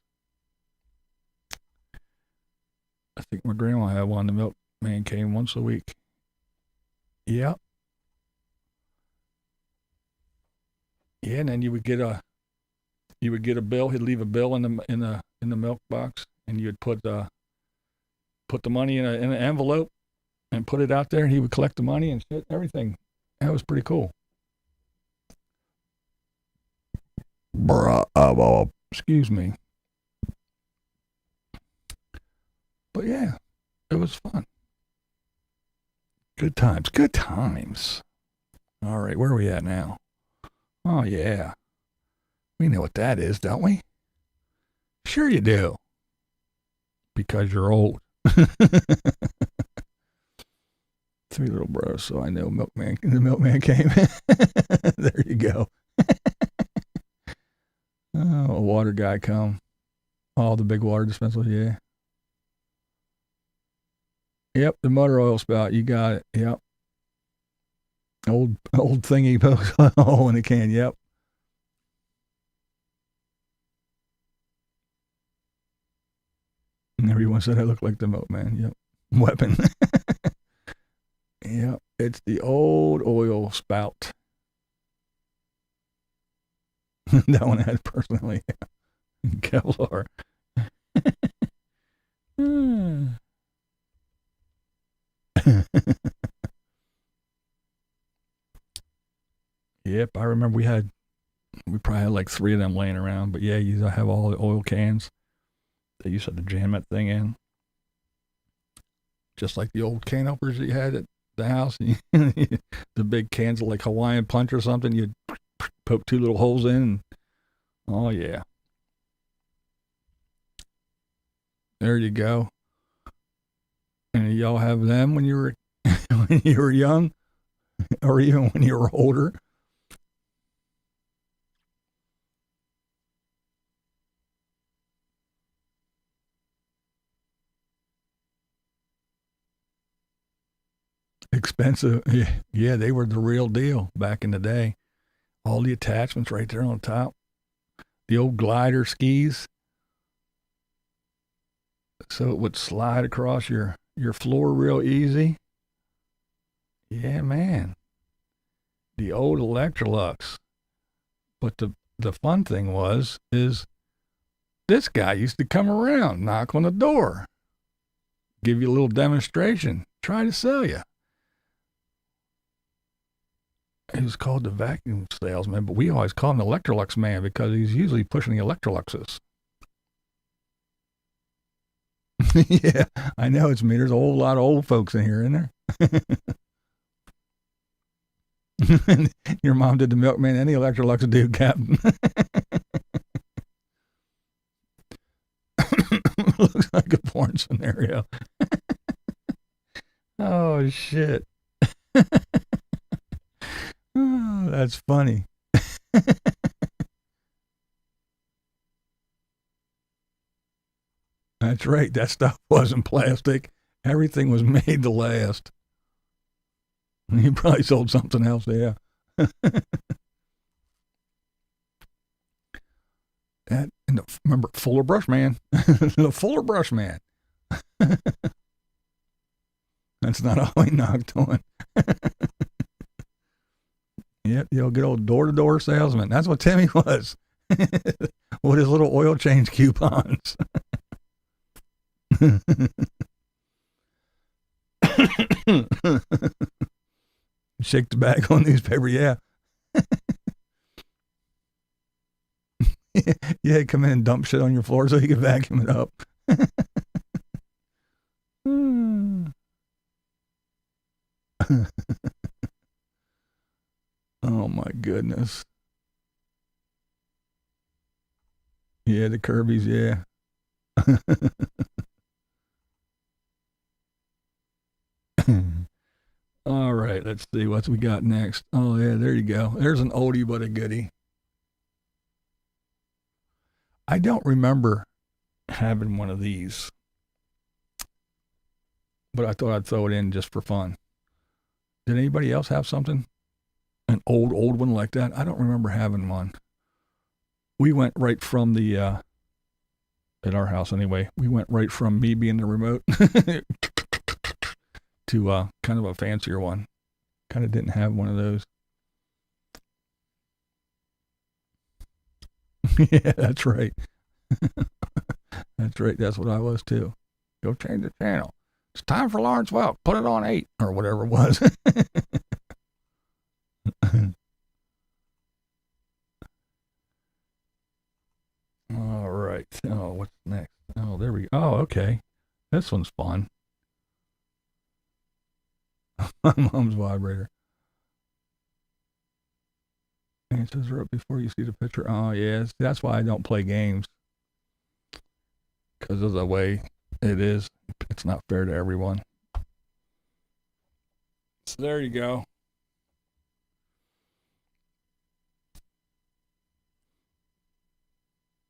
S3: I think my grandma had one. The milkman came once a week. Yep. Yeah, and then you would get a bill. He'd leave a bill in the milk box, and you'd put the money in an envelope and put it out there, and he would collect the money and shit, everything. That was pretty cool. Excuse me. But yeah, it was fun. Good times. All right, where are we at now? Oh yeah. We know what that is, don't we? Sure you do. Because you're old. 3 little bros, so I know the milkman came. There you go. Oh, a water guy come. Oh, the big water dispenser, yeah. Yep, the motor oil spout, you got it. Yep. Old thingy pokes a hole in the can, yep. And everyone said I look like the milkman, yep. Weapon. Yep, it's the old oil spout. That one I had personally. Kevlar. Yep, I remember we probably had like 3 of them laying around, but yeah, you have all the oil cans that you used to jam that thing in. Just like the old can openers that you had at the house. The big cans of like Hawaiian Punch or something, you'd poke 2 little holes in. And, oh, yeah. There you go. And y'all have them when you were young, or even when you were older. Expensive. Yeah, they were the real deal back in the day. All the attachments right there on top. The old glider skis. So it would slide across your floor real easy. Yeah, man. The old Electrolux. But the fun thing is this guy used to come around, knock on the door, give you a little demonstration, try to sell you. He was called the vacuum salesman, but we always call him the Electrolux man because he's usually pushing the Electroluxes. Yeah, I know it's me. There's a whole lot of old folks in here, isn't there? Your mom did the milkman and the Electrolux dude, Captain. Looks like a porn scenario. Oh, shit. Oh, that's funny. That's right. That stuff wasn't plastic. Everything was made to last. You probably sold something else, yeah. Remember, Fuller Brush Man. The Fuller Brush Man. That's not all he knocked on. Yep, the old good old door-to-door salesman. That's what Timmy was. With his little oil change coupons. Shake the bag on newspaper, yeah. Yeah, come in and dump shit on your floor so you can vacuum it up. Oh my goodness. Yeah, the Kirby's, yeah. All right, let's see what we got next. Oh yeah, there you go. There's an oldie but a goodie. I don't remember having one of these, but I thought I'd throw it in just for fun. Did anybody else have something? An old one like that? I don't remember having one. We went right from the, at our house anyway, we went right from me being the remote to kind of a fancier one. Kind of didn't have one of those. Yeah, that's right. That's right. That's what I was too. Go change the channel. It's time for Lawrence Welk. Put it on 8 or whatever it was. All right. Oh, what's next? Oh, there we go. Oh, okay. This one's fun. My mom's vibrator. Answers are up before you see the picture. Oh, yes. That's why I don't play games. Because of the way it is. It's not fair to everyone. So there you go.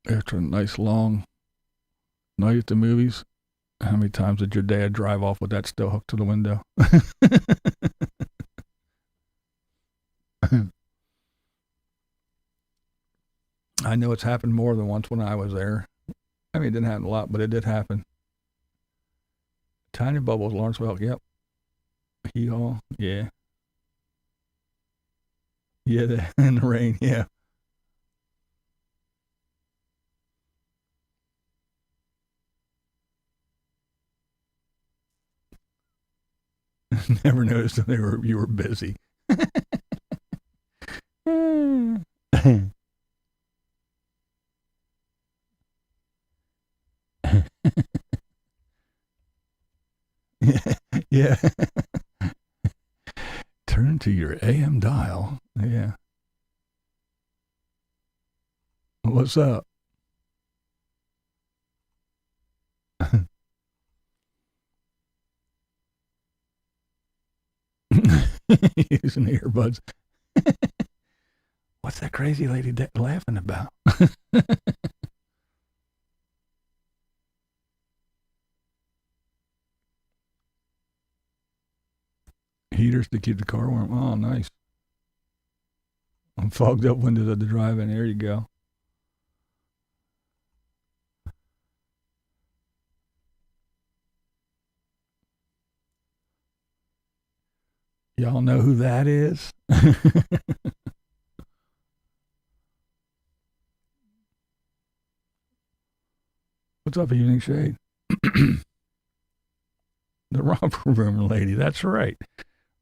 S3: After a nice long night at the movies, how many times did your dad drive off with that still hooked to the window? I know it's happened more than once when I was there. I mean, it didn't happen a lot, but it did happen. Tiny Bubbles, Lawrence Welk, yep. Hee-haw, yeah. Yeah, in the rain, yeah. Never noticed that you were busy. Yeah. Turn to your AM dial. Yeah. What's up? Using earbuds. What's that crazy lady laughing about? Heaters to keep the car warm. Oh, nice. Fogged up windows at the drive-in. There you go. Y'all know who that is? What's up, Evening Shade? The romper room lady. That's right.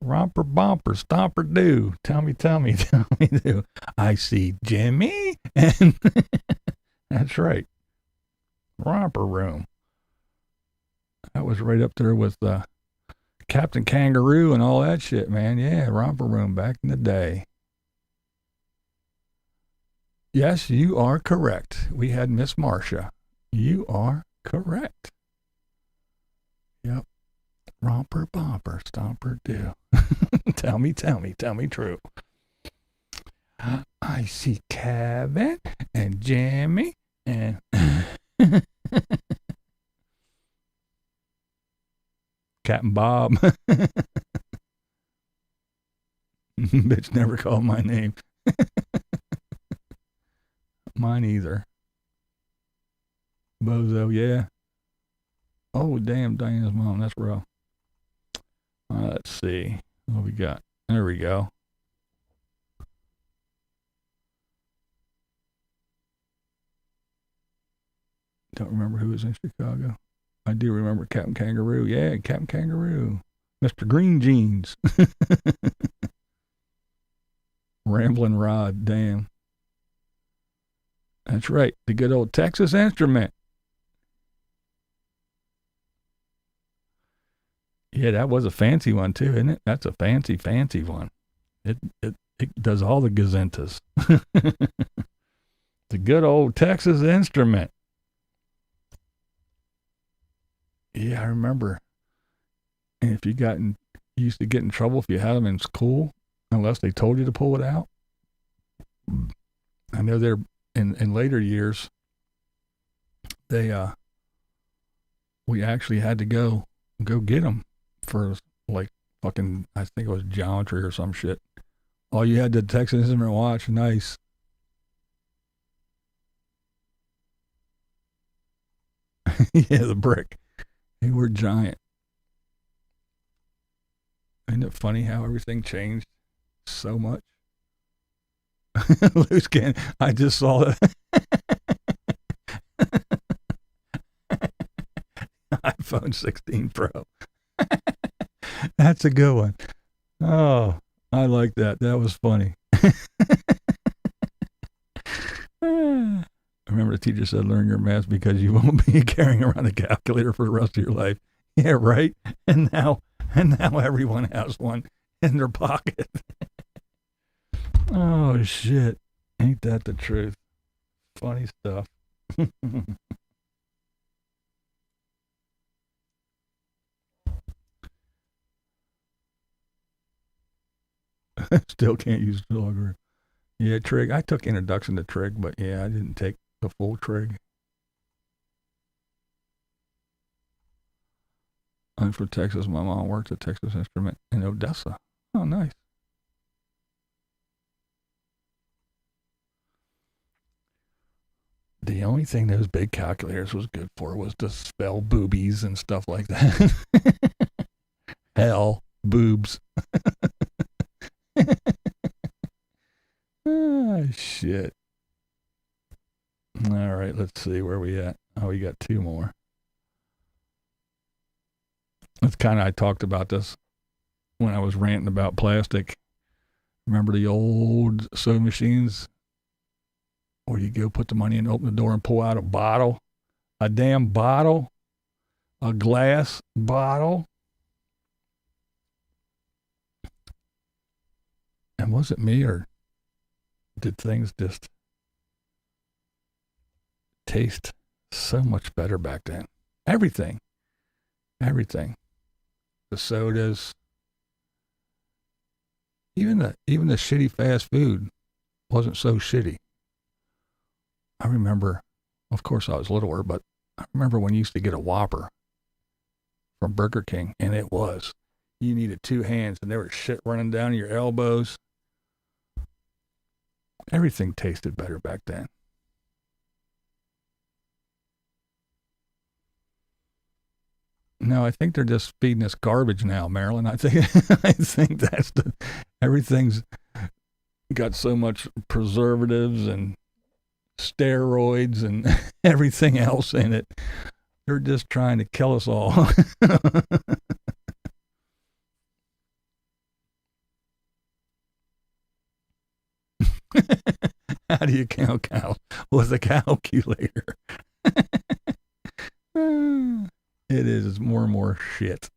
S3: Romper bumper, stomper do. Tell me do. I see Jimmy. And that's right. Romper room. That was right up there with Captain Kangaroo and all that shit, man. Yeah, romper room back in the day. Yes, you are correct. We had Miss Marcia. You are correct. Yep. Romper bumper, stomper do. Tell me true. I see Kevin and Jimmy and Captain Bob. Bitch never called my name. Mine either. Bozo, yeah. Oh, damn, Diana's mom. That's rough. Let's see. What we got? There we go. Don't remember who was in Chicago. I do remember Captain Kangaroo. Yeah, Captain Kangaroo. Mr. Green Jeans. Ramblin' Rod. Damn. That's right. The good old Texas Instrument. Yeah, that was a fancy one too, isn't it? That's a fancy one. It does all the gazentas. The good old Texas Instrument. Yeah, I remember. And if you used to get in trouble if you had them in school, unless they told you to pull it out. I know they're in later years. We actually had to go get them for like fucking, I think it was geometry or some shit. Oh, you had the Texas Instrument watch, nice. Yeah, the brick. They were giant. Isn't it funny how everything changed so much? Loose can. I just saw that. iPhone 16 Pro. That's a good one. Oh, I like that. That was funny. I remember the teacher said, learn your math because you won't be carrying around a calculator for the rest of your life. Yeah, right? And now everyone has one in their pocket. Oh, shit. Ain't that the truth? Funny stuff. Still can't use the logarithm. Yeah, trig. I took introduction to trig, but yeah, I didn't take the full trig. I'm from Texas. My mom worked at Texas Instrument in Odessa. Oh, nice. The only thing those big calculators was good for was to spell boobies and stuff like that. Hell, boobs. Ah, shit. All right, let's see where we at. Oh, we got two more. That's kind of, I talked about this when I was ranting about plastic. Remember the old sewing machines where you go put the money in, open the door and pull out a bottle, a damn bottle, a glass bottle? And was it me, or did things just taste so much better back then? Everything. The sodas, even the shitty fast food wasn't so shitty. I remember, of course I was littler, but I remember when you used to get a Whopper from Burger King, and you needed two hands, and there was shit running down your elbows. Everything tasted better back then. No, I think they're just feeding us garbage now, Marilyn. I think everything's got so much preservatives and steroids and everything else in it. They're just trying to kill us all. How do you count cows? With a calculator. It is. It's more and more shit.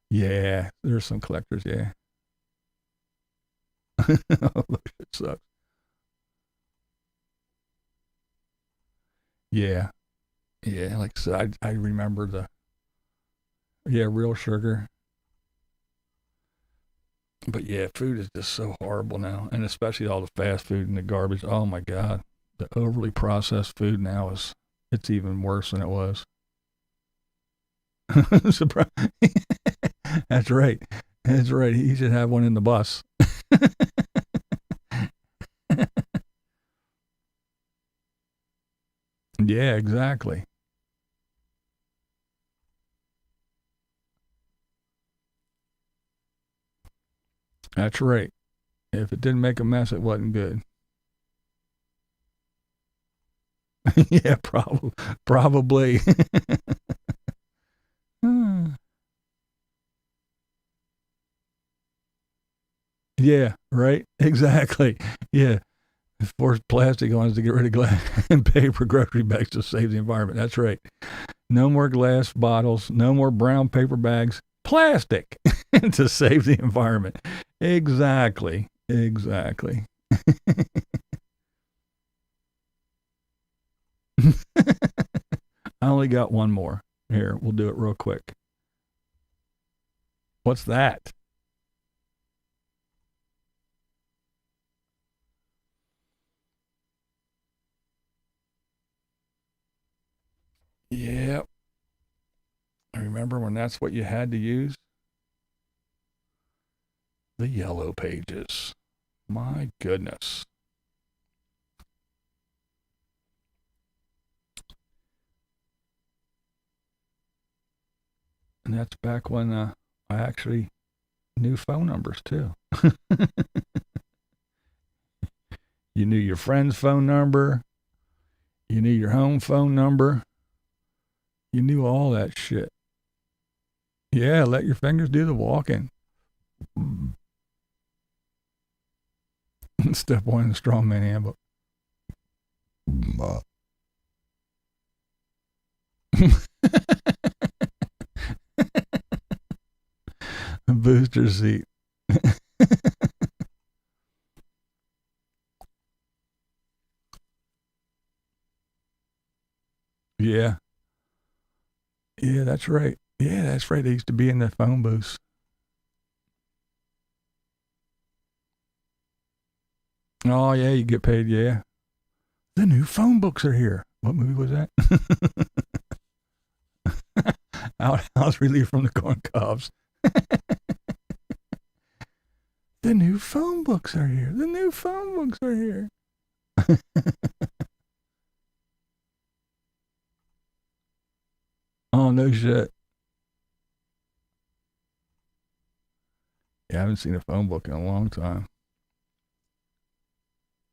S3: Yeah, there's some collectors, yeah. Oh, it sucks. Yeah. Yeah, like I said, I remember real sugar. But yeah, food is just so horrible now, and especially all the fast food and the garbage. Oh my God, the overly processed food now it's even worse than it was. That's right. That's right. He should have one in the bus. Yeah, exactly. That's right. If it didn't make a mess, it wasn't good. Yeah, probably. Yeah, right. Exactly. Yeah. Force plastic ones to get rid of glass and paper grocery bags to save the environment. That's right. No more glass bottles. No more brown paper bags. Plastic to save the environment. Exactly. Exactly. I only got one more. Here, we'll do it real quick. What's that? Yep. I remember when that's what you had to use? The yellow pages. My goodness. And that's back when I actually knew phone numbers too. You knew your friend's phone number. You knew your home phone number. You knew all that shit. Yeah, let your fingers do the walking. Step one in the strongman handbook. Booster seat. Yeah. Yeah, that's right. Yeah, that's right. They used to be in the phone booths. Oh, yeah, you get paid, yeah. The new phone books are here. What movie was that? House Relief from the Corn Cobs. The new phone books are here. The new phone books are here. Oh, no shit. Yeah, I haven't seen a phone book in a long time.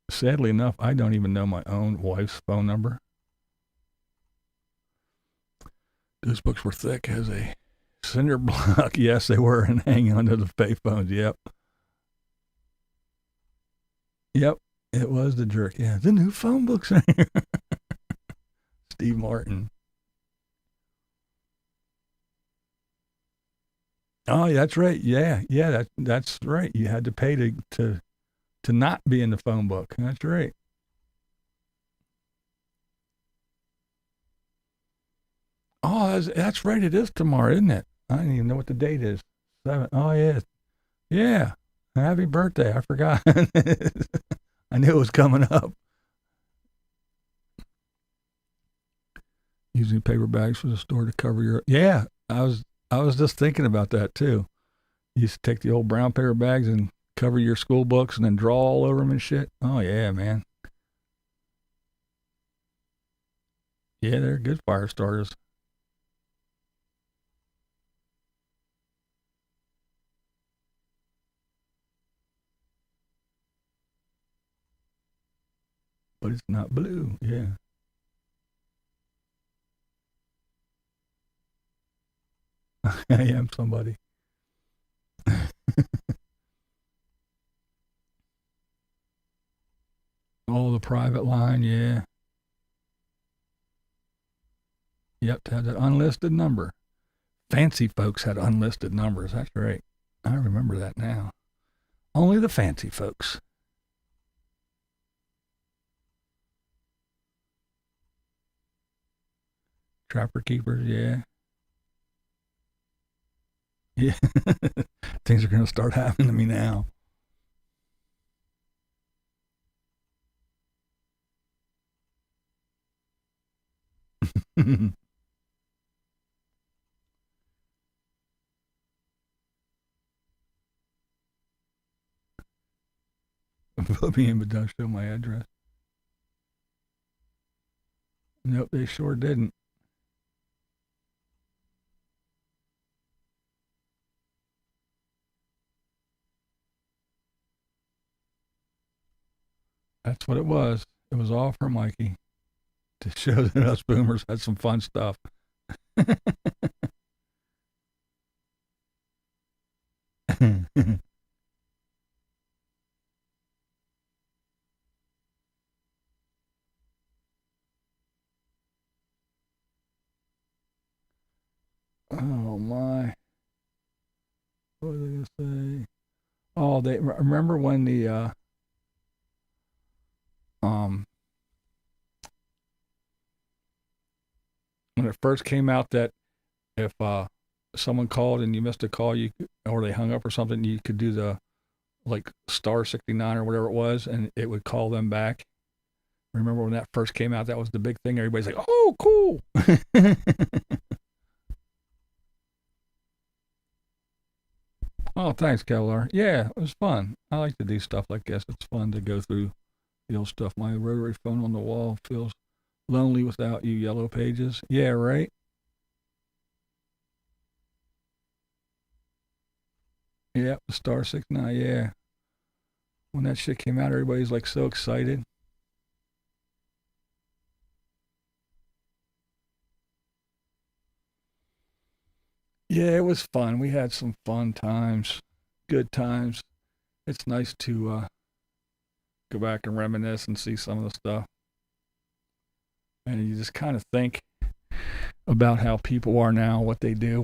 S3: Sadly enough, I don't even know my own wife's phone number. Those books were thick as a cinder block. Yes, they were, and hanging onto the payphones. Yep. Yep, it was the jerk. Yeah, the new phone books are here. Steve Martin. Oh, that's right. Yeah, that's right. You had to pay to not be in the phone book. That's right. Oh, that's right. It is tomorrow, isn't it? I don't even know what the date is. 7. Oh, yeah. Yeah. Happy birthday. I forgot. I knew it was coming up. Using paper bags for the store to cover your... Yeah, I was just thinking about that, too. You used to take the old brown paper bags and cover your school books and then draw all over them and shit. Oh, yeah, man. Yeah, they're good fire starters. But it's not blue. Yeah. I am somebody. Oh, the private line, yeah. Yep, to have that unlisted number. Fancy folks had unlisted numbers. That's right. I remember that now. Only the fancy folks. Trapper keepers, yeah. Yeah. Things are going to start happening to me now. Put me in, but don't show my address. Nope, they sure didn't. That's what it was. It was all for Mikey to show that us boomers had some fun stuff. Oh my. What was I gonna say? Oh, they remember when the when it first came out that if someone called and you missed a call, or they hung up or something, you could do the like star 69 or whatever it was, and it would call them back. Remember when that first came out? That was the big thing. Everybody's like, "Oh, cool." Oh, thanks, Kevlar. Yeah, it was fun. I like to do stuff like this. It's fun to go through the old stuff. My rotary phone on the wall feels lonely without you, Yellow Pages. Yeah, right? Yeah, the Star 69, yeah. When that shit came out, everybody's like so excited. Yeah, it was fun. We had some fun times, good times. It's nice to go back and reminisce and see some of the stuff. And you just kind of think about how people are now, what they do,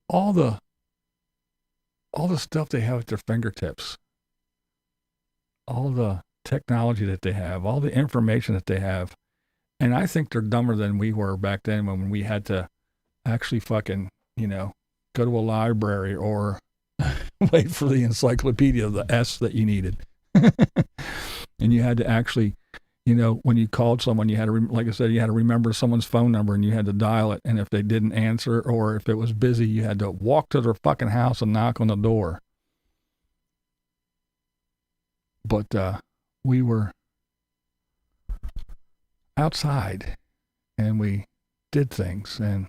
S3: all the stuff they have at their fingertips, all the technology that they have, all the information that they have. And I think they're dumber than we were back then when we had to actually fucking, go to a library or wait for the encyclopedia, the S that you needed. And you had to actually, when you called someone, you had to, like I said, you had to remember someone's phone number and you had to dial it. And if they didn't answer or if it was busy, you had to walk to their fucking house and knock on the door. But we were outside and we did things, and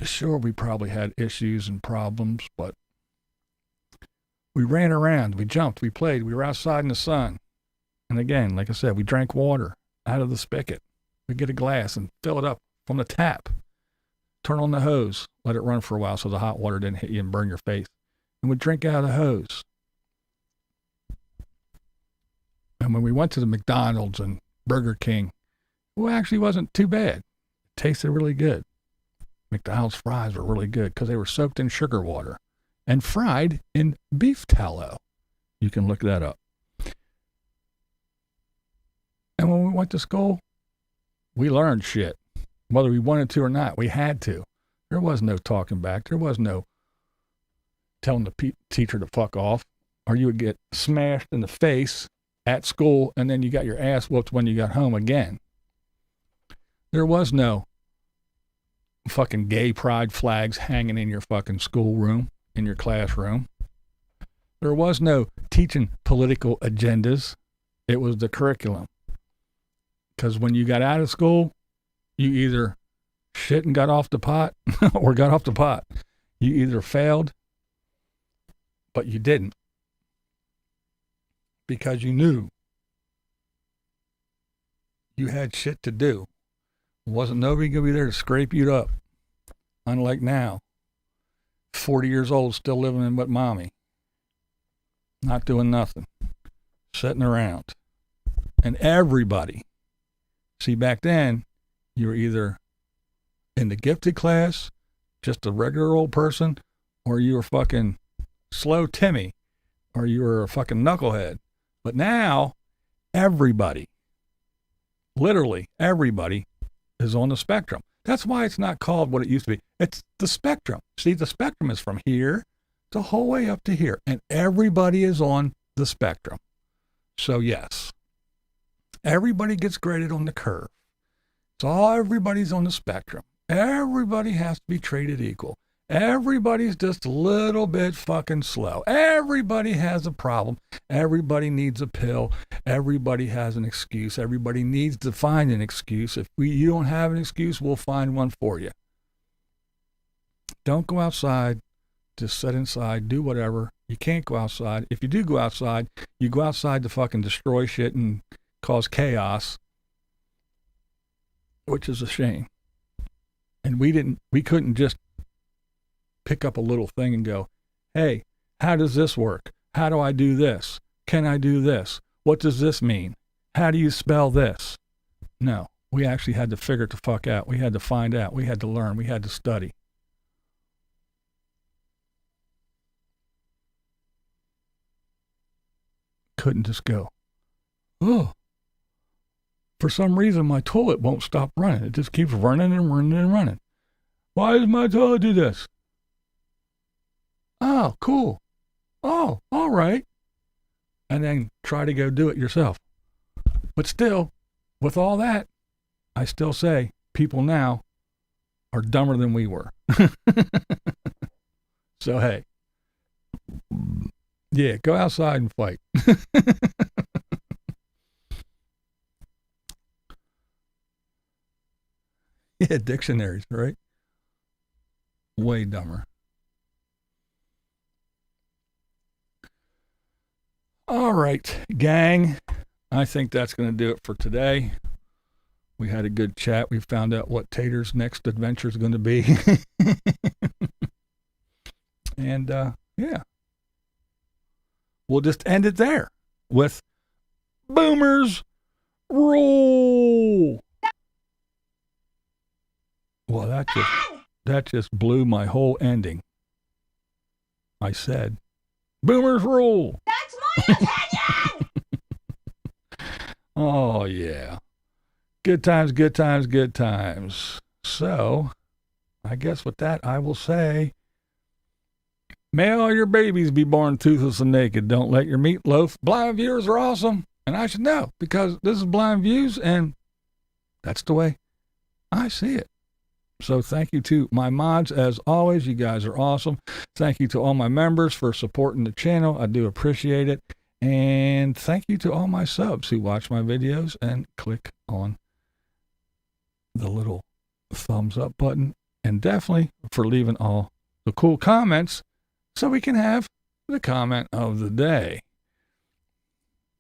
S3: sure, we probably had issues and problems, but we ran around, we jumped, we played, we were outside in the sun. And again, like I said, we drank water out of the spigot. We get a glass and fill it up from the tap, turn on the hose, let it run for a while so the hot water didn't hit you and burn your face, and we'd drink out of the hose. And when we went to the McDonald's and Burger King, well, actually wasn't too bad. It tasted really good. McDonald's fries were really good because they were soaked in sugar water and fried in beef tallow. You can look that up. And when we went to school, we learned shit. Whether we wanted to or not, we had to. There was no talking back. There was no telling the teacher to fuck off, or you would get smashed in the face at school, and then you got your ass whooped when you got home again. There was no fucking gay pride flags hanging in your fucking schoolroom, in your classroom. There was no teaching political agendas. It was the curriculum. Because when you got out of school, you either shit and got off the pot or got off the pot. You either failed, but you didn't. Because you knew you had shit to do. Wasn't nobody going to be there to scrape you up. Unlike now, 40 years old, still living in with mommy. Not doing nothing. Sitting around. And everybody. See, back then, you were either in the gifted class, just a regular old person, or you were fucking slow Timmy, or you were a fucking knucklehead. But now, everybody, literally everybody, is on the spectrum. That's why it's not called what it used to be. It's the spectrum. See, the spectrum is from here the whole way up to here, and everybody is on the spectrum. So yes, everybody gets graded on the curve. So everybody's on the spectrum. Everybody has to be treated equal. Everybody's just a little bit fucking slow. Everybody has a problem. Everybody needs a pill. Everybody has an excuse. Everybody needs to find an excuse. If you don't have an excuse, we'll find one for you. Don't go outside. Just sit inside. Do whatever. You can't go outside. If you do go outside, you go outside to fucking destroy shit and cause chaos, which is a shame. And we couldn't just pick up a little thing and go, hey, how does this work? How do I do this? Can I do this? What does this mean? How do you spell this? No, We actually had to figure it the fuck out. We had to find out. We had to learn. We had to study. Couldn't just go, oh, for some reason my toilet won't stop running. It just keeps running and running and running. Why does my toilet do this? Oh, cool. Oh, all right. And then try to go do it yourself. But still, with all that, I still say people now are dumber than we were. So, hey, yeah, go outside and fight. Yeah, dictionaries, right? Way dumber. All right, gang. I think that's going to do it for today. We had a good chat. We found out what Tater's next adventure is going to be. And, yeah. We'll just end it there with Boomers Rule. Well, that just blew my whole ending. I said, Boomers Rule.
S4: That's my opinion!
S3: Oh, yeah. Good times, good times, good times. So, I guess with that, I will say, may all your babies be born toothless and naked. Don't let your meat loaf. Blind viewers are awesome. And I should know because this is Blind Views and that's the way I see it. So thank you to my mods. As always, you guys are awesome. Thank you to all my members for supporting the channel. I do appreciate it. And thank you to all my subs who watch my videos and click on the little thumbs up button. And definitely for leaving all the cool comments so we can have the comment of the day.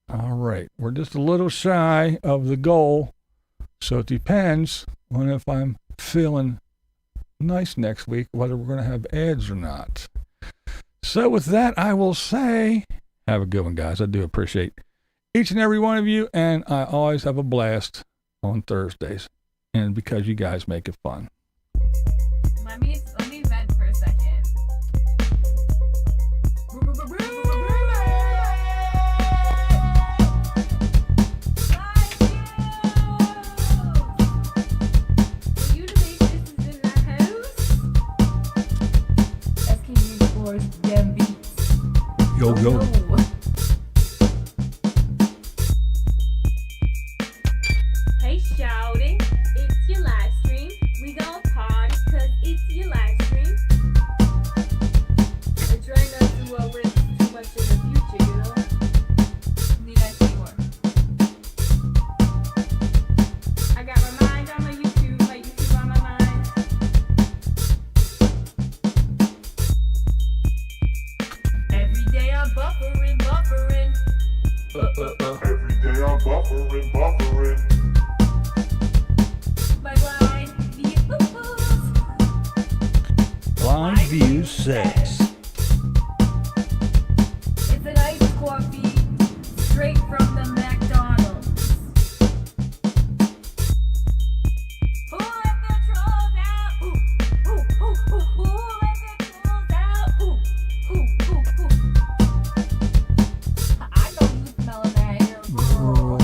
S3: All right. We're just a little shy of the goal. So it depends on if I'm feeling nice next week, whether we're going to have ads or not. So with that, I will say, have a good one, guys. I do appreciate each and every one of you, and I always have a blast on Thursdays, and because you guys make it fun.
S6: Let me vent for a second.
S3: Yo, yo.
S4: Hey, shouting, it's your live stream. We gon' party cause it's your live stream. I try not to worry too much in the future, you know?
S6: Need I say more?
S4: I got my mind on my YouTube on my mind. Every day I'm buffering.
S1: Every day I'm buffering.
S4: My blind views.
S3: Blind Views 6.
S4: It's an iced coffee straight from the McDonald's. Who let the trolls out? Who let the trolls out? Who? I know you smelling that hair, girl.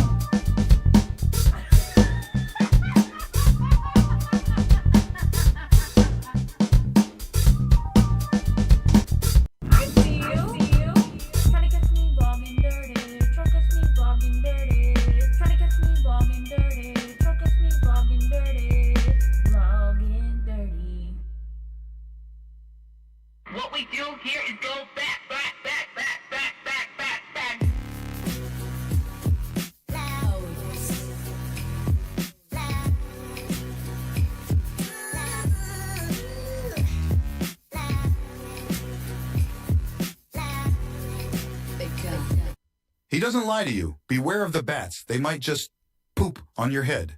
S4: I see you. Trying to catch me vlogging dirty. Trying to catch me vlogging dirty. Trying to catch me vlogging dirty. Trying to catch me vlogging dirty. Vlogging dirty.
S5: What we do here is go back.
S7: He doesn't lie to you. Beware of the bats. They might just poop on your head.